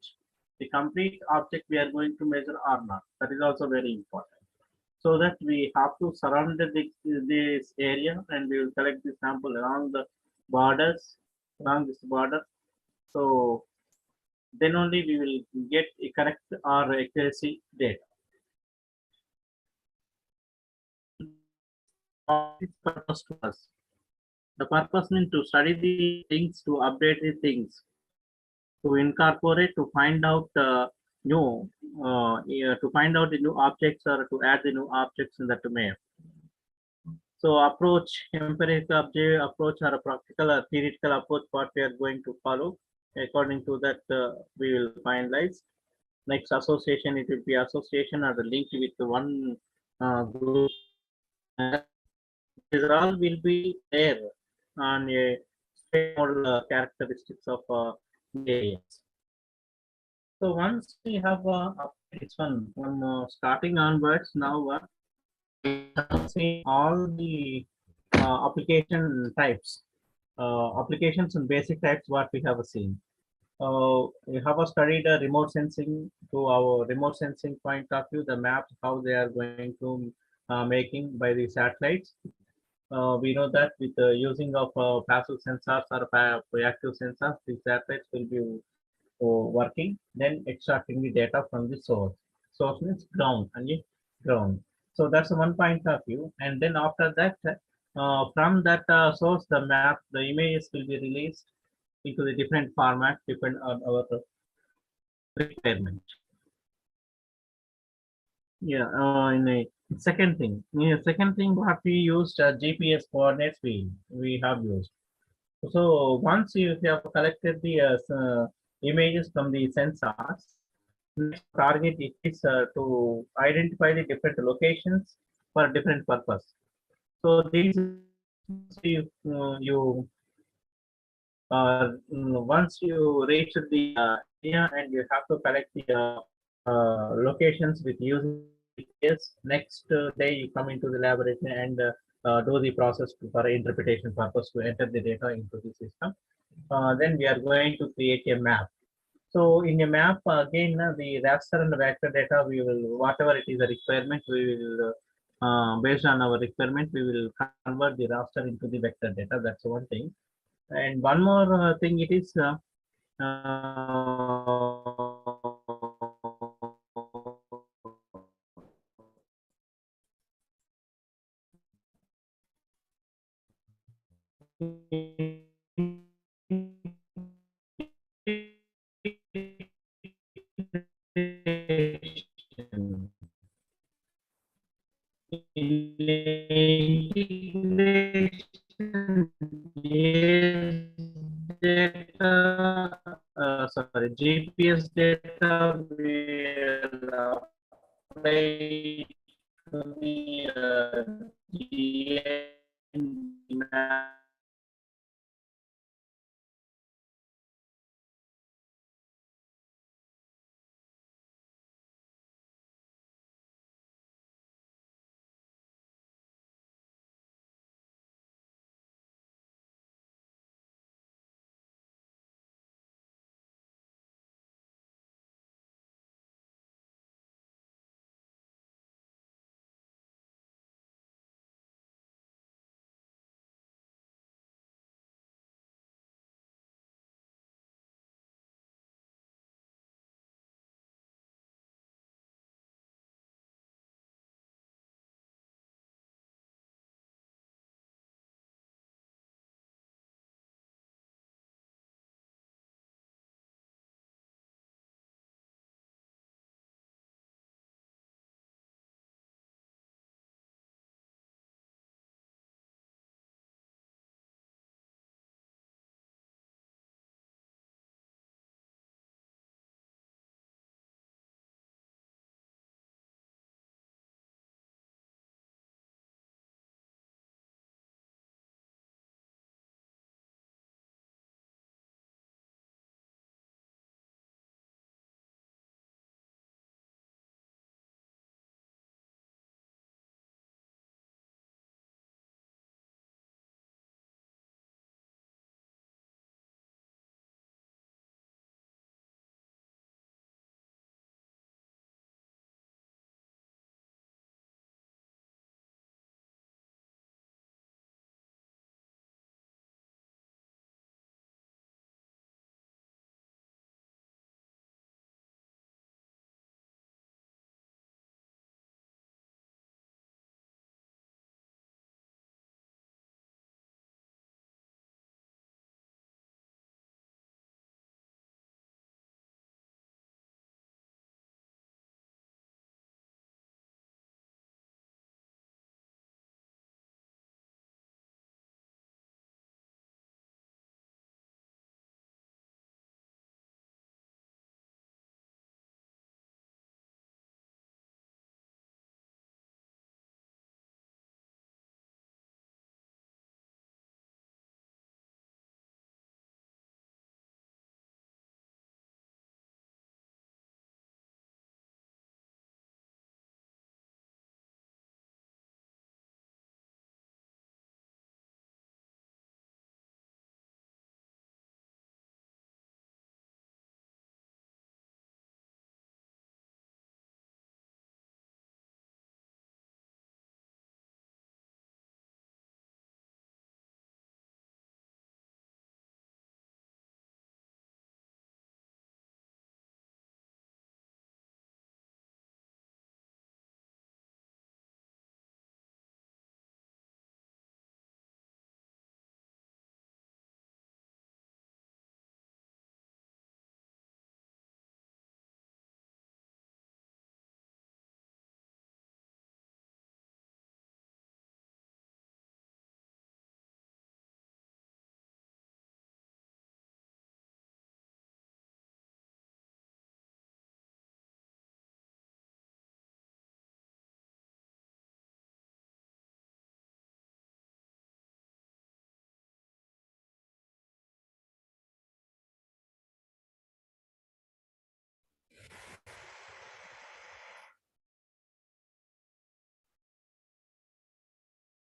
the complete object we are going to measure or not. That is also very important. So that we have to surround this area, and we will collect the sample along the borders, along this border. So then only we will get a correct or accuracy data. What is purpose to us? The purpose means to study the things, to update the things, to incorporate, to find out new, yeah, to find out the new objects or to add the new objects in the domain. So approach, empirical approach or a practical or theoretical approach, what we are going to follow. According to that, we will finalize. Next association, it will be association or the link with one group. These all will be there on a model characteristics of areas. So once we have this one from starting onwards, now we have seen all the application types, applications and basic types what we have seen. We have studied remote sensing to our remote sensing point of view, the maps, how they are going to making by the satellites. We know that with the using of passive sensors or reactive sensors, the satellites will be working, then extracting the data from the source. Source means ground and the ground. So that's one point of view. And then after that, from that source, the images will be released into the different format, depend on our requirement. Yeah. In a second thing, what we used GPS coordinates we have used. So once you have collected the images from the sensors, next target it is to identify the different locations for different purpose. So these you once you reach the area and you have to collect the locations with using GPS. Next day you come into the laboratory and do the process for interpretation purpose to enter the data into the system. Then we are going to create a map. So in a map, again, the raster and the vector data, we will, whatever it is a requirement, we will, based on our requirement, we will convert the raster into the vector data. That's one thing. And one more thing it is, sorry, GPS data will apply to the GIS.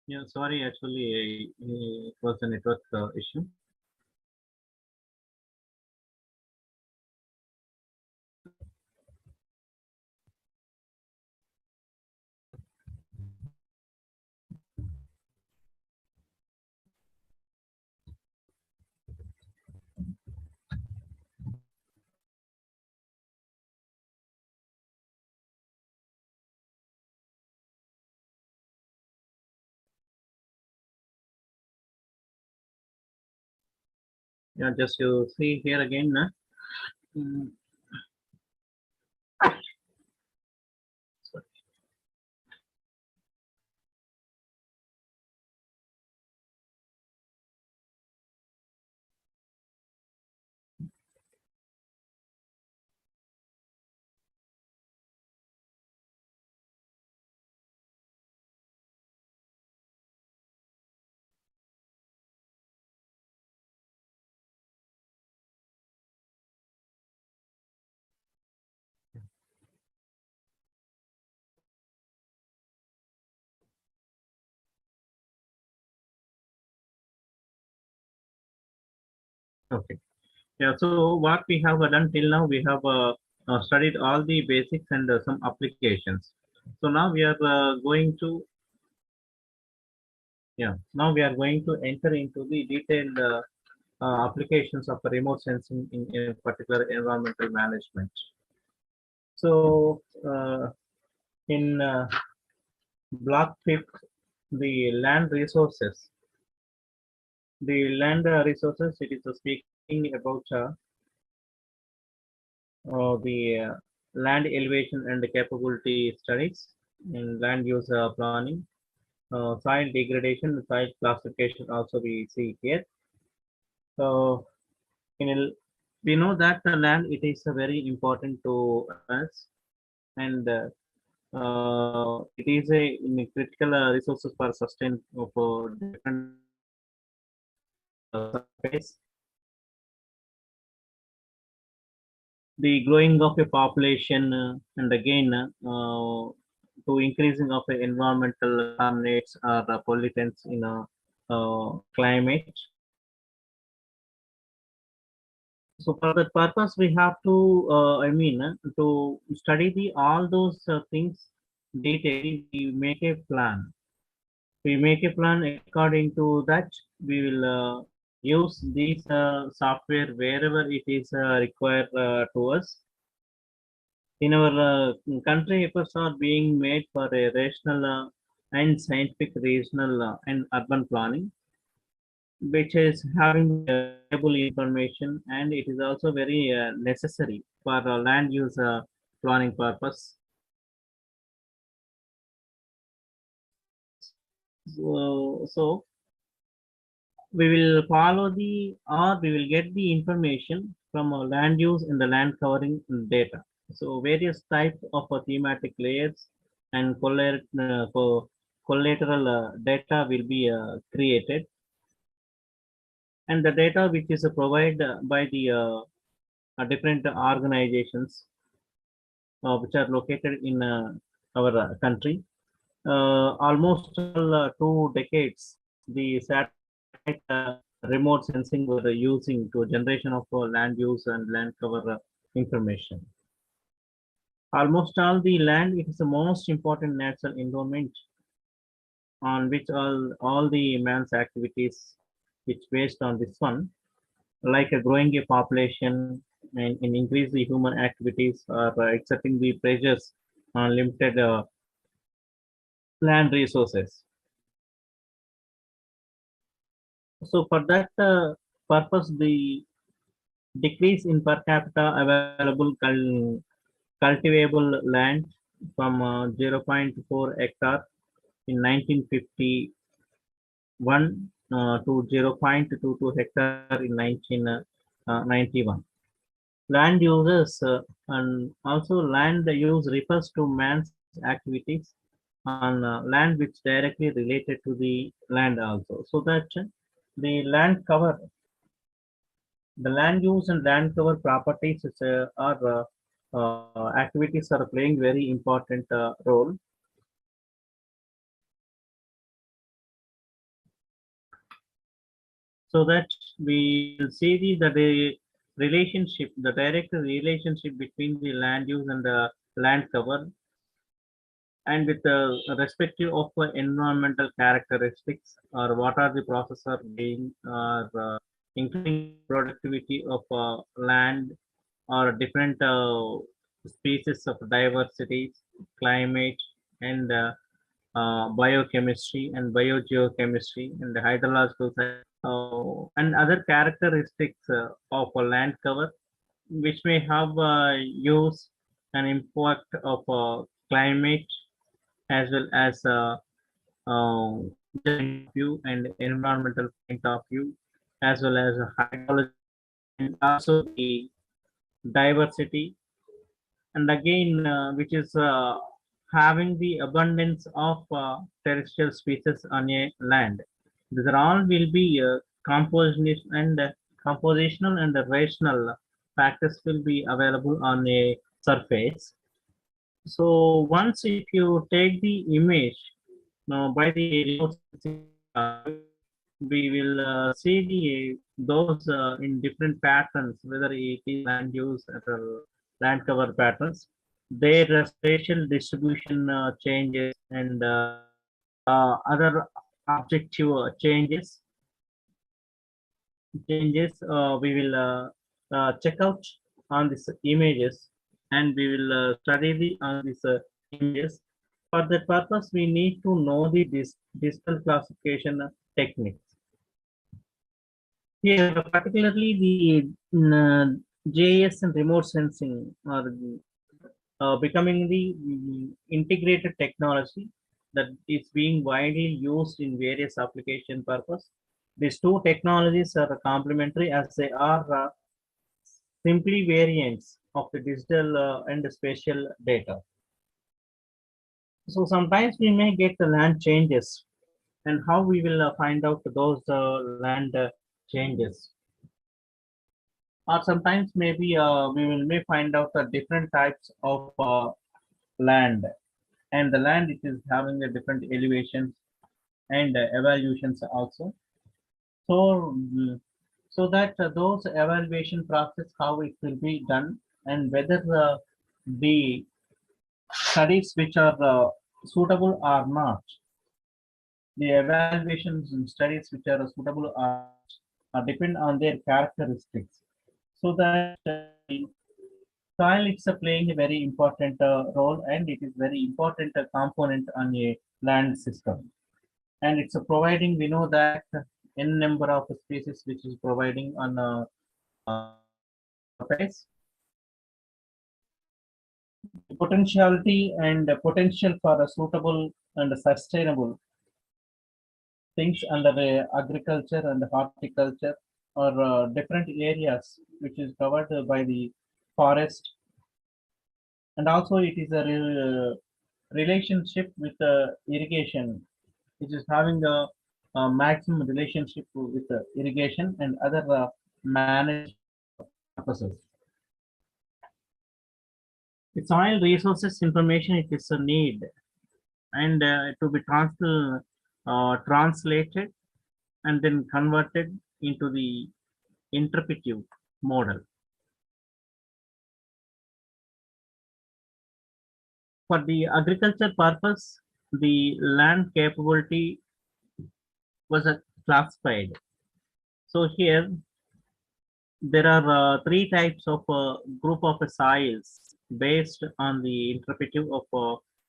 Yeah, sorry, actually, it was a network issue. Yeah, just you see here again. Mm, sorry. Okay. Yeah. So what we have done till now, we have studied all the basics and some applications. So now we are going to yeah. Now we are going to enter into the detailed applications of remote sensing in a particular environmental management. So in block fifth, the land resources. The land resources. It is speaking about the land elevation and capability studies in land use planning, soil degradation, soil classification. Also, we see here. So, in we know that the land it is very important to us, and it is a in critical resources for sustain for different surface. The growing of a population and again to increasing of environmental contaminants or pollutants in a climate. So for that purpose, we have to, to study the all those things detailedly. We make a plan. We make a plan according to that. We will use these software wherever it is required to us. In our country, efforts are being made for a rational and scientific regional and urban planning, which is having reliable information, and it is also very necessary for land use planning purpose. So we will follow the or we will get the information from land use and the land covering data. So various types of thematic layers and collateral data will be created, and the data which is provided by the different organizations which are located in our country. Almost 2 decades, the satellite remote sensing were using to generation of land use and land cover information. Almost all the land, it is the most important natural environment on which all the man's activities, which based on this one, like a growing a population and increase the human activities or accepting the pressures on limited land resources. So for that purpose, the decrease in per capita available cultivable land from zero point 0.4 hectare in 1951 to 0.22 hectare in 1991. Land uses and also land use refers to man's activities on land which directly related to the land also. So that the land cover, the land use and land cover properties are activities are playing very important role. So that we will see the relationship, the direct relationship between the land use and the land cover, and with the respective of environmental characteristics or what are the process are being increasing productivity of land or different species of diversity, climate, and biochemistry and biogeochemistry and the hydrological and other characteristics of a land cover, which may have use an impact of climate as well as view and environmental point of view, as well as hydrology and also the diversity, and again which is having the abundance of terrestrial species on a land. These are all will be compositional and rational factors will be available on a surface. So once if you take the image now by the remote sensing, we will see those in different patterns, whether it is land use or land cover patterns, their spatial distribution changes and other objective changes. We will check out on these images, and we will study on these images. For that purpose, we need to know the digital classification techniques. Here, particularly the GIS and remote sensing are becoming the integrated technology that is being widely used in various application purpose. These two technologies are complementary as they are simply variants of the digital and spatial data. So sometimes we may get the land changes, and how we will find out those land changes. Or sometimes maybe we will may find out the different types of land, and the land it is having a different elevations and evaluations also. So so that those evaluation process how it will be done, and whether the studies which are suitable or not, the evaluations and studies which are suitable depend on their characteristics. So that soil is playing a very important role, and it is very important component on a land system. And it's providing, we know that n number of species which is providing on surface potentiality and potential for a suitable and sustainable things under the agriculture and horticulture, or different areas which is covered by the forest. And also it is a relationship with irrigation, which is having a maximum relationship with irrigation and other managed purposes. The soil resources information it is a need, and to be translated and then converted into the interpretive model. For the agriculture purpose, the land capability was classified. So here there are three types of group of soils based on the interpretive of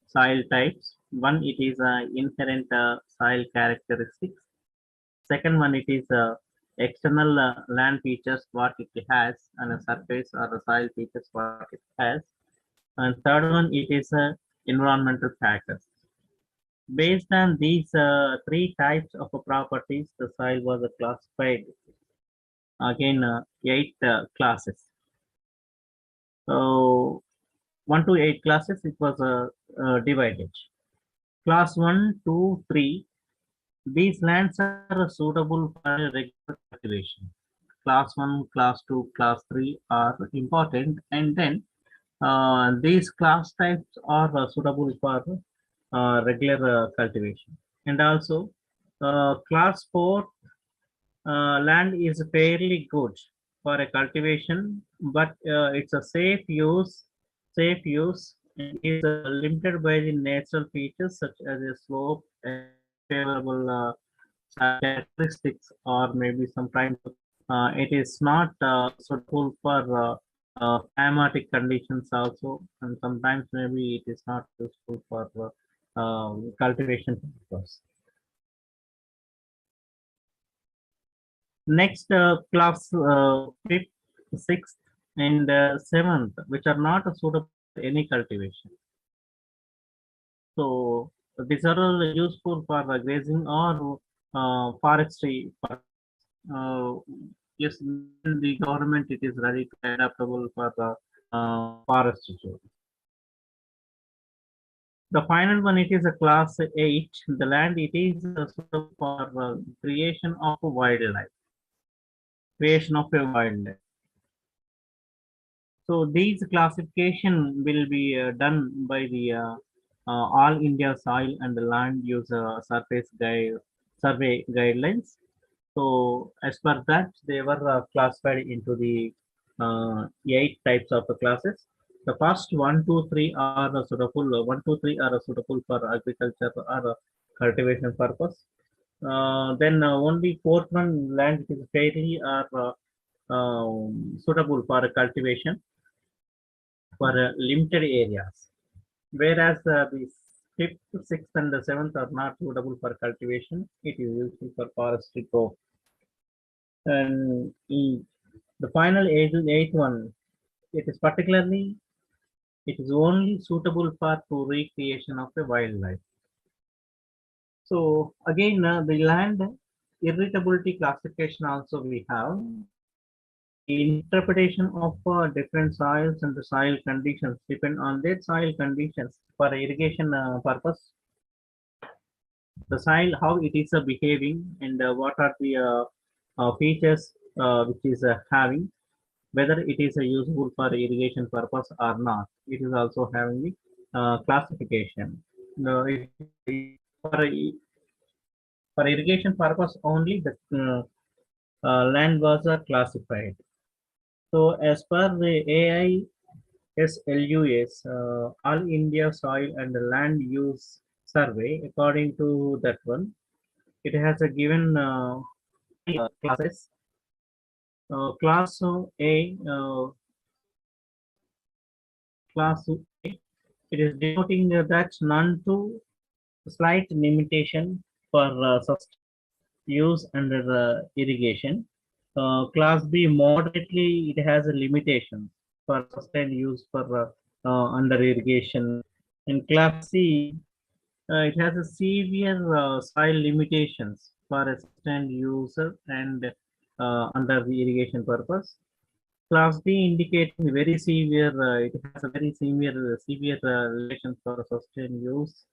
soil types. One, it is inherent soil characteristics. Second one, it is external land features what it has, and a surface or the soil features what it has. And third one, it is environmental factors. Based on these three types of properties, the soil was classified again eight classes. So 1 to 8 classes it was divided. Class 1, 2, 3. These lands are suitable for regular cultivation. Class 1, Class 2, Class 3 are important, and then these class types are suitable for regular cultivation. And also, Class 4 land is fairly good for a cultivation, but it's a safe use, and is limited by the natural features such as a slope and favorable characteristics, or maybe sometimes it is not suitable for climatic conditions also, and sometimes maybe it is not useful for cultivation purpose. Next, class 5th, 6th, and 7th, which are not suitable for any cultivation. So these are all useful for grazing or forestry. Yes, the government it is ready to adaptable for the forestry. The final one, it is a class 8. The land it is suitable for creation of wildlife. Creation of a wildlife. So these classification will be done by the All India Soil and Land Use Surface Guide Survey Guidelines. So as per that, they were classified into the 8 types of the classes. The first one, two, three are suitable. One, two, three are suitable for agriculture or cultivation purpose. Then only fourth one, land which is fairly are suitable for cultivation for limited areas. Whereas the fifth, sixth, and the seventh are not suitable for cultivation. It is useful for forestry growth. And the final eighth one, it is particularly, it is only suitable for to recreation of the wildlife. So again, the land irritability classification also we have. The interpretation of different soils and the soil conditions depend on their soil conditions for irrigation purpose. The soil, how it is behaving, and what are the features which is having, whether it is useful for irrigation purpose or not. It is also having the classification. For, for irrigation purpose only, the land was classified. So as per the AISLUS, All India Soil and Land Use Survey, according to that one, it has a given classes. Class A, class A, it is denoting that none to slight limitation for use under irrigation. Class B, moderately, it has a limitation for sustained use for under irrigation. And class C, it has a severe soil limitations for a sustained user and under the irrigation purpose. Class D indicating very severe, it has a very severe relation for sustained use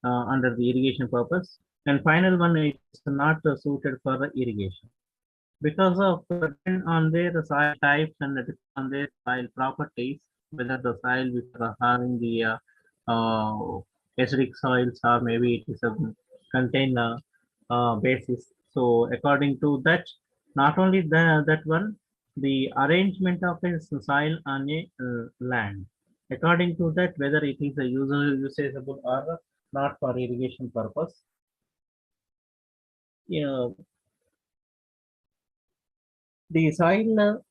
under the irrigation purpose. And final one, it is not suited for irrigation because of depend on their soil types and depend on their soil properties, whether the soil which are having the acidic soils or maybe it is a contain basis. So according to that, not only that one, the arrangement of a soil on a land. According to that, whether it is a usable or not for irrigation purpose. Yeah, the soil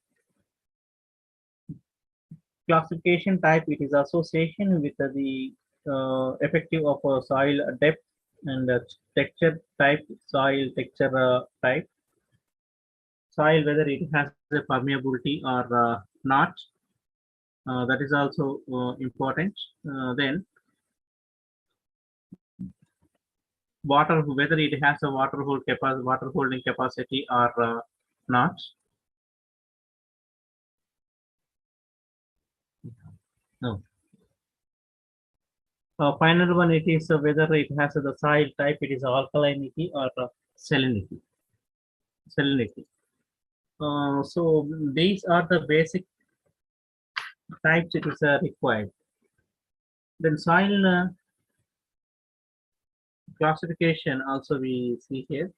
classification type, it is association with the effective of soil depth and texture type, soil texture type, soil whether it has a permeability or not. That is also important. Then water, whether it has a water holding capacity or not. No. Final one, it is whether it has the soil type, it is alkalinity or salinity. Salinity. So these are the basic types it is required. Then soil classification also we see here.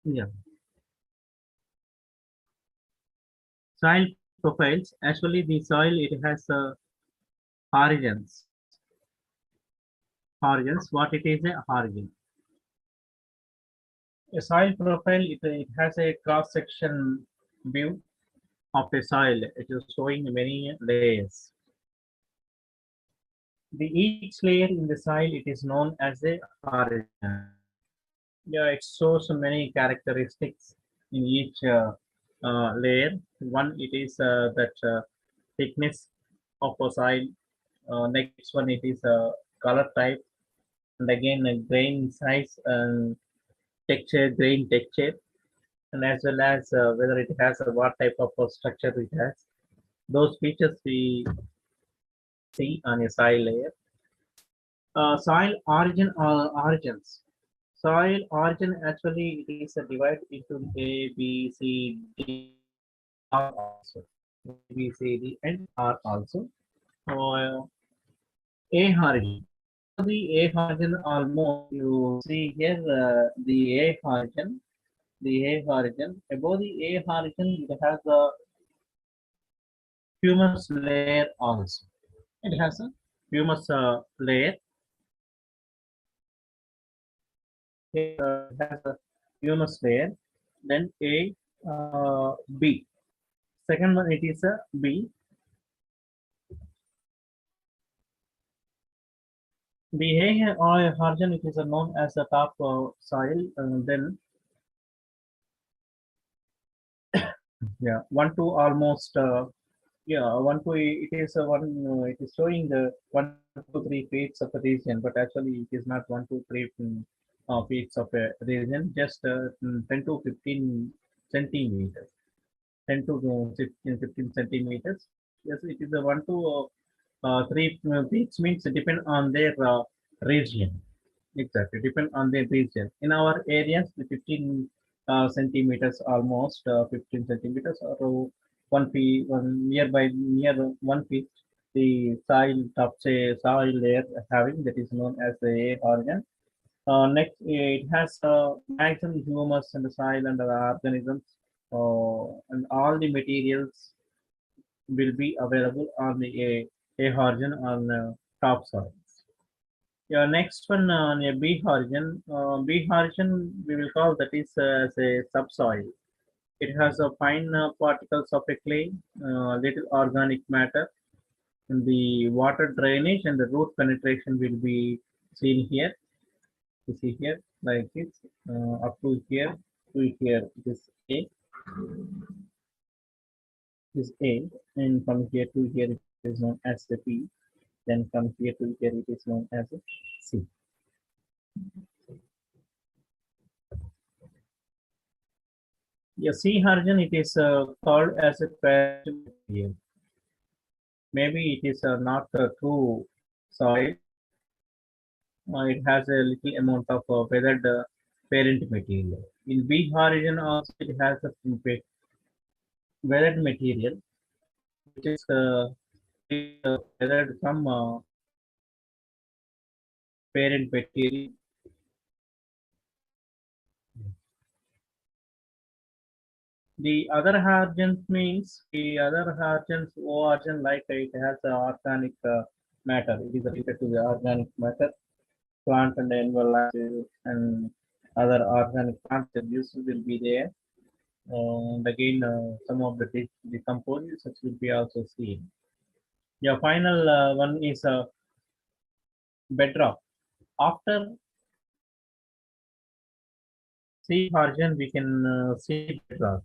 Yeah. Soil profiles. Actually, the soil it has origins. Origins. What it is a origin? A soil profile. It has a cross section view of a soil. It is showing many layers. The each layer in the soil it is known as a origin. Yeah, it shows many characteristics in each layer. One, it is that thickness of a soil. Next one, it is color type, and again grain size and texture, grain texture, and as well as whether it has what type of structure it has. Those features we see on a soil layer. Soil origin or origins. Soil origin actually it is divided into A, B, C, D also. A, B, C, D, and R also. A horizon. The A horizon almost you see here the A horizon. The A horizon above the A horizon it has a humus layer also. It has a humus layer. It has a humus layer. Then A B. Second one it is a B. The A horizon it is known as the top soil. Then yeah, 1 to almost yeah, 1 to it is a one. It is showing the 1 to 3 feet of the region, but actually it is not 1 to 3 feet of a region. Just 10 to 15 centimeters. 10 to 15 centimeters. Yes, it is a 1 to 3 feet means depend on their region. Exactly, depend on the region. In our areas, the 15 centimeters, almost 15 centimeters, or 1 feet, one nearby near 1 feet, the soil top say soil layer having that is known as the organ. Next, it has maximum humus in the soil and the organisms, and all the materials will be available on the A organ on top soil. Yeah, next one on a B horizon. B horizon we will call that is as a subsoil. It has a fine particles of a clay, little organic matter, and the water drainage and the root penetration will be seen here. You see here like this, up to here, to here. This A is A, and from here to here it is known as the B. Then from here to here it is known as a C. Yeah, C horizon it is called as a parent material. Maybe it is not a true soil. It has a little amount of weathered parent material. In B horizon also it has a weathered material which is weathered from parent material. The other horizons means the other horizons origin like it has organic matter. It is related to the organic matter, plant and animal life and other organic plant residues will be there. And again, some of the decomposers will be also seen. Yeah, final one is bedrock. After sea horizon, we can see bedrock.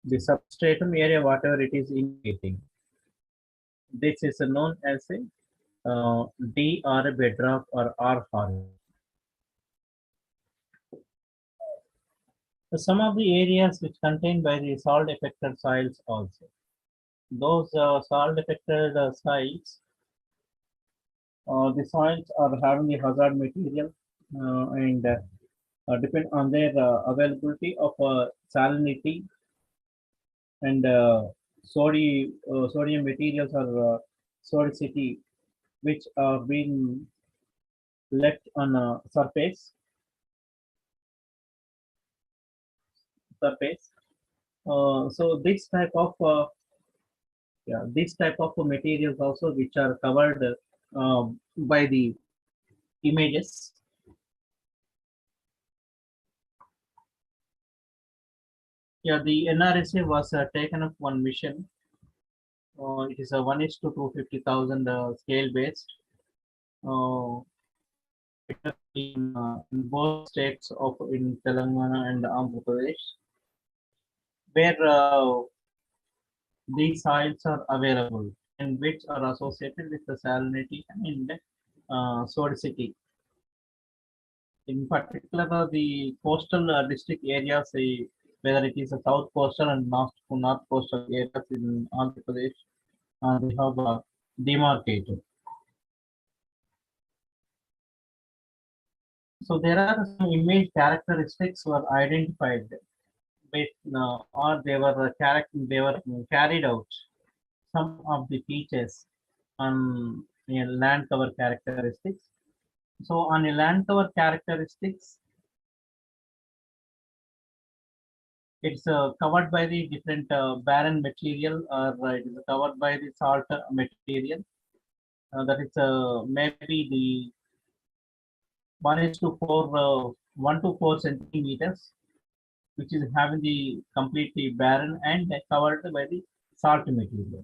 The substratum area, whatever it is indicating. This is known as a D or a bedrock or R horizon. So some of the areas which contained by the salt affected soils also. Those salt affected sites, the soils are having the hazard material and depend on their availability of salinity and sodium materials or sodicity which are being left on a surface. So this type of yeah, this type of materials also which are covered by the images. Yeah, the NRSA was taken up one mission. It is a 1:250,000 scale based. Uh, in both states of in Telangana and Andhra Pradesh, where these soils are available and which are associated with the salinity and sodicity. In particular, the coastal district areas, whether it is a south coastal and north coastal areas in Andhra Pradesh, they have demarcated. So there are some image characteristics were identified. or they were carried out some of the features on land cover characteristics. So on a land cover characteristics, it's covered by the different barren material, or it is covered by the salt material. That is maybe the 1 to 4 centimeters, which is having the completely barren and covered by the salt material.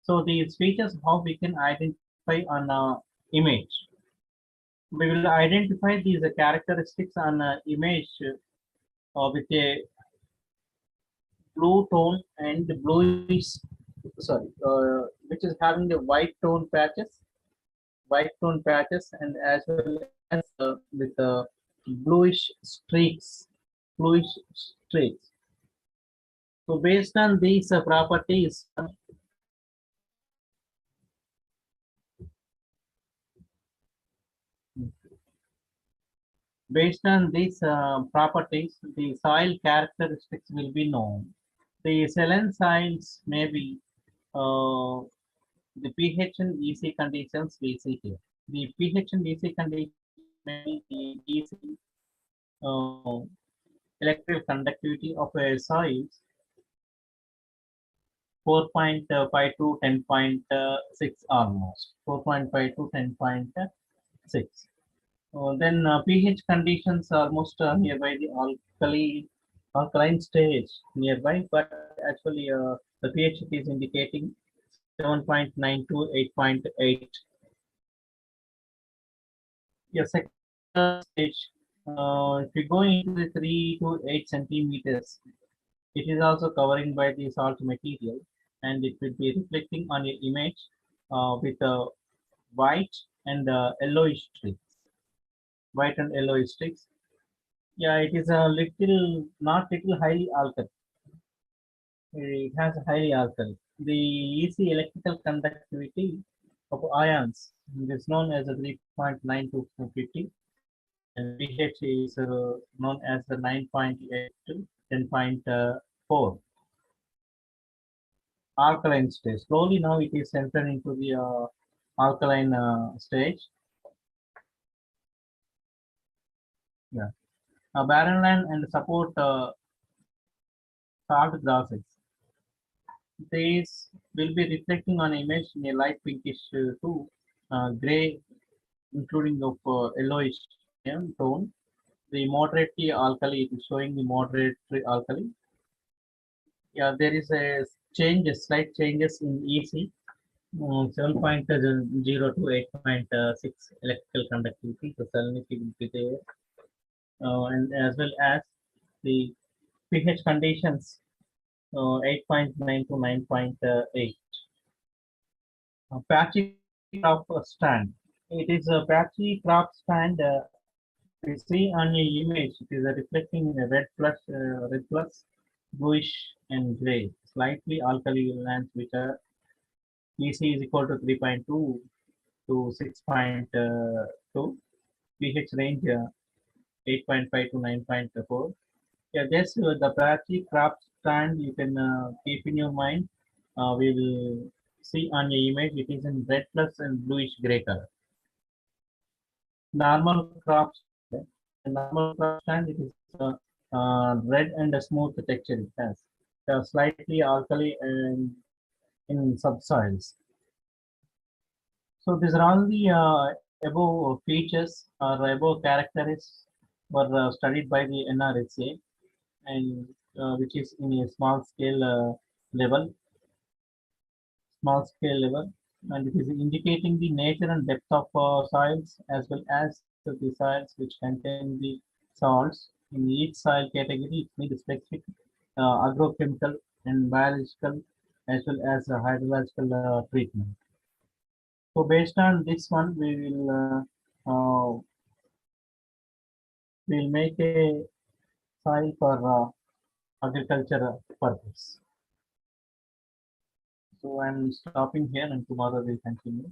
So these features, how we can identify on image. We will identify these characteristics on image with a blue tone and bluish, sorry, which is having the white tone patches, and as well as with bluish streaks, bluish streaks. So based on these properties, the soil characteristics will be known. The saline soils may be uh, the pH and EC conditions we see here. The pH and EC conditions may be the EC uh, electrical conductivity of a soil 4.5 to 10.6, almost 4.5 to 10.6. Then pH conditions are almost nearby the alkaline stage nearby, but actually the pH is indicating 7.9 to 8.8. Yeah, second stage. If you go into the 3 to 8 centimeters, it is also covering by the salt material, and it will be reflecting on your image with a white and yellowish streaks. White and yellowish streaks. Yeah, it is a little, not little, highly alkaline. It has a highly alkaline. The EC electrical conductivity of ions is known as a 3.9 to 50, and pH is known as the 9.8 to 10.4. Alkaline stage. Slowly now it is entered into the alkaline stage. Yeah. Barren land and support salt grasses. These will be reflecting on image in a light pinkish to gray, including of yellowish tone. The moderately alkali, it is showing the moderately alkali. Yeah, there is a slight changes in EC. 7.0 to 8.6 electrical conductivity, the salinity will be there, and as well as the pH conditions 8.9 to 9.8. Patchy crop stand. It is a patchy crop stand. We see on the image, it is reflecting a red plus, bluish and gray, slightly alkali lands which are EC is equal to 3.2 to 6.2, pH range 8.5 to 9.4. Yeah, just the patchy crop stand you can keep in your mind. We will see on your image, it is in red plus and bluish gray color. Normal crops, normal crop stand, it is red and a smooth texture it has. Slightly alkali and in subsoils. So these are all the above features or above characteristics were studied by the NRSA, and which is in a small scale level, and it is indicating the nature and depth of soils, as well as the soils which contain the salts. In each soil category, it needs specific agrochemical and biological, as well as hydrological treatment. So based on this one, we'll make a soil for agriculture purpose. So I'm stopping here, and tomorrow we'll continue.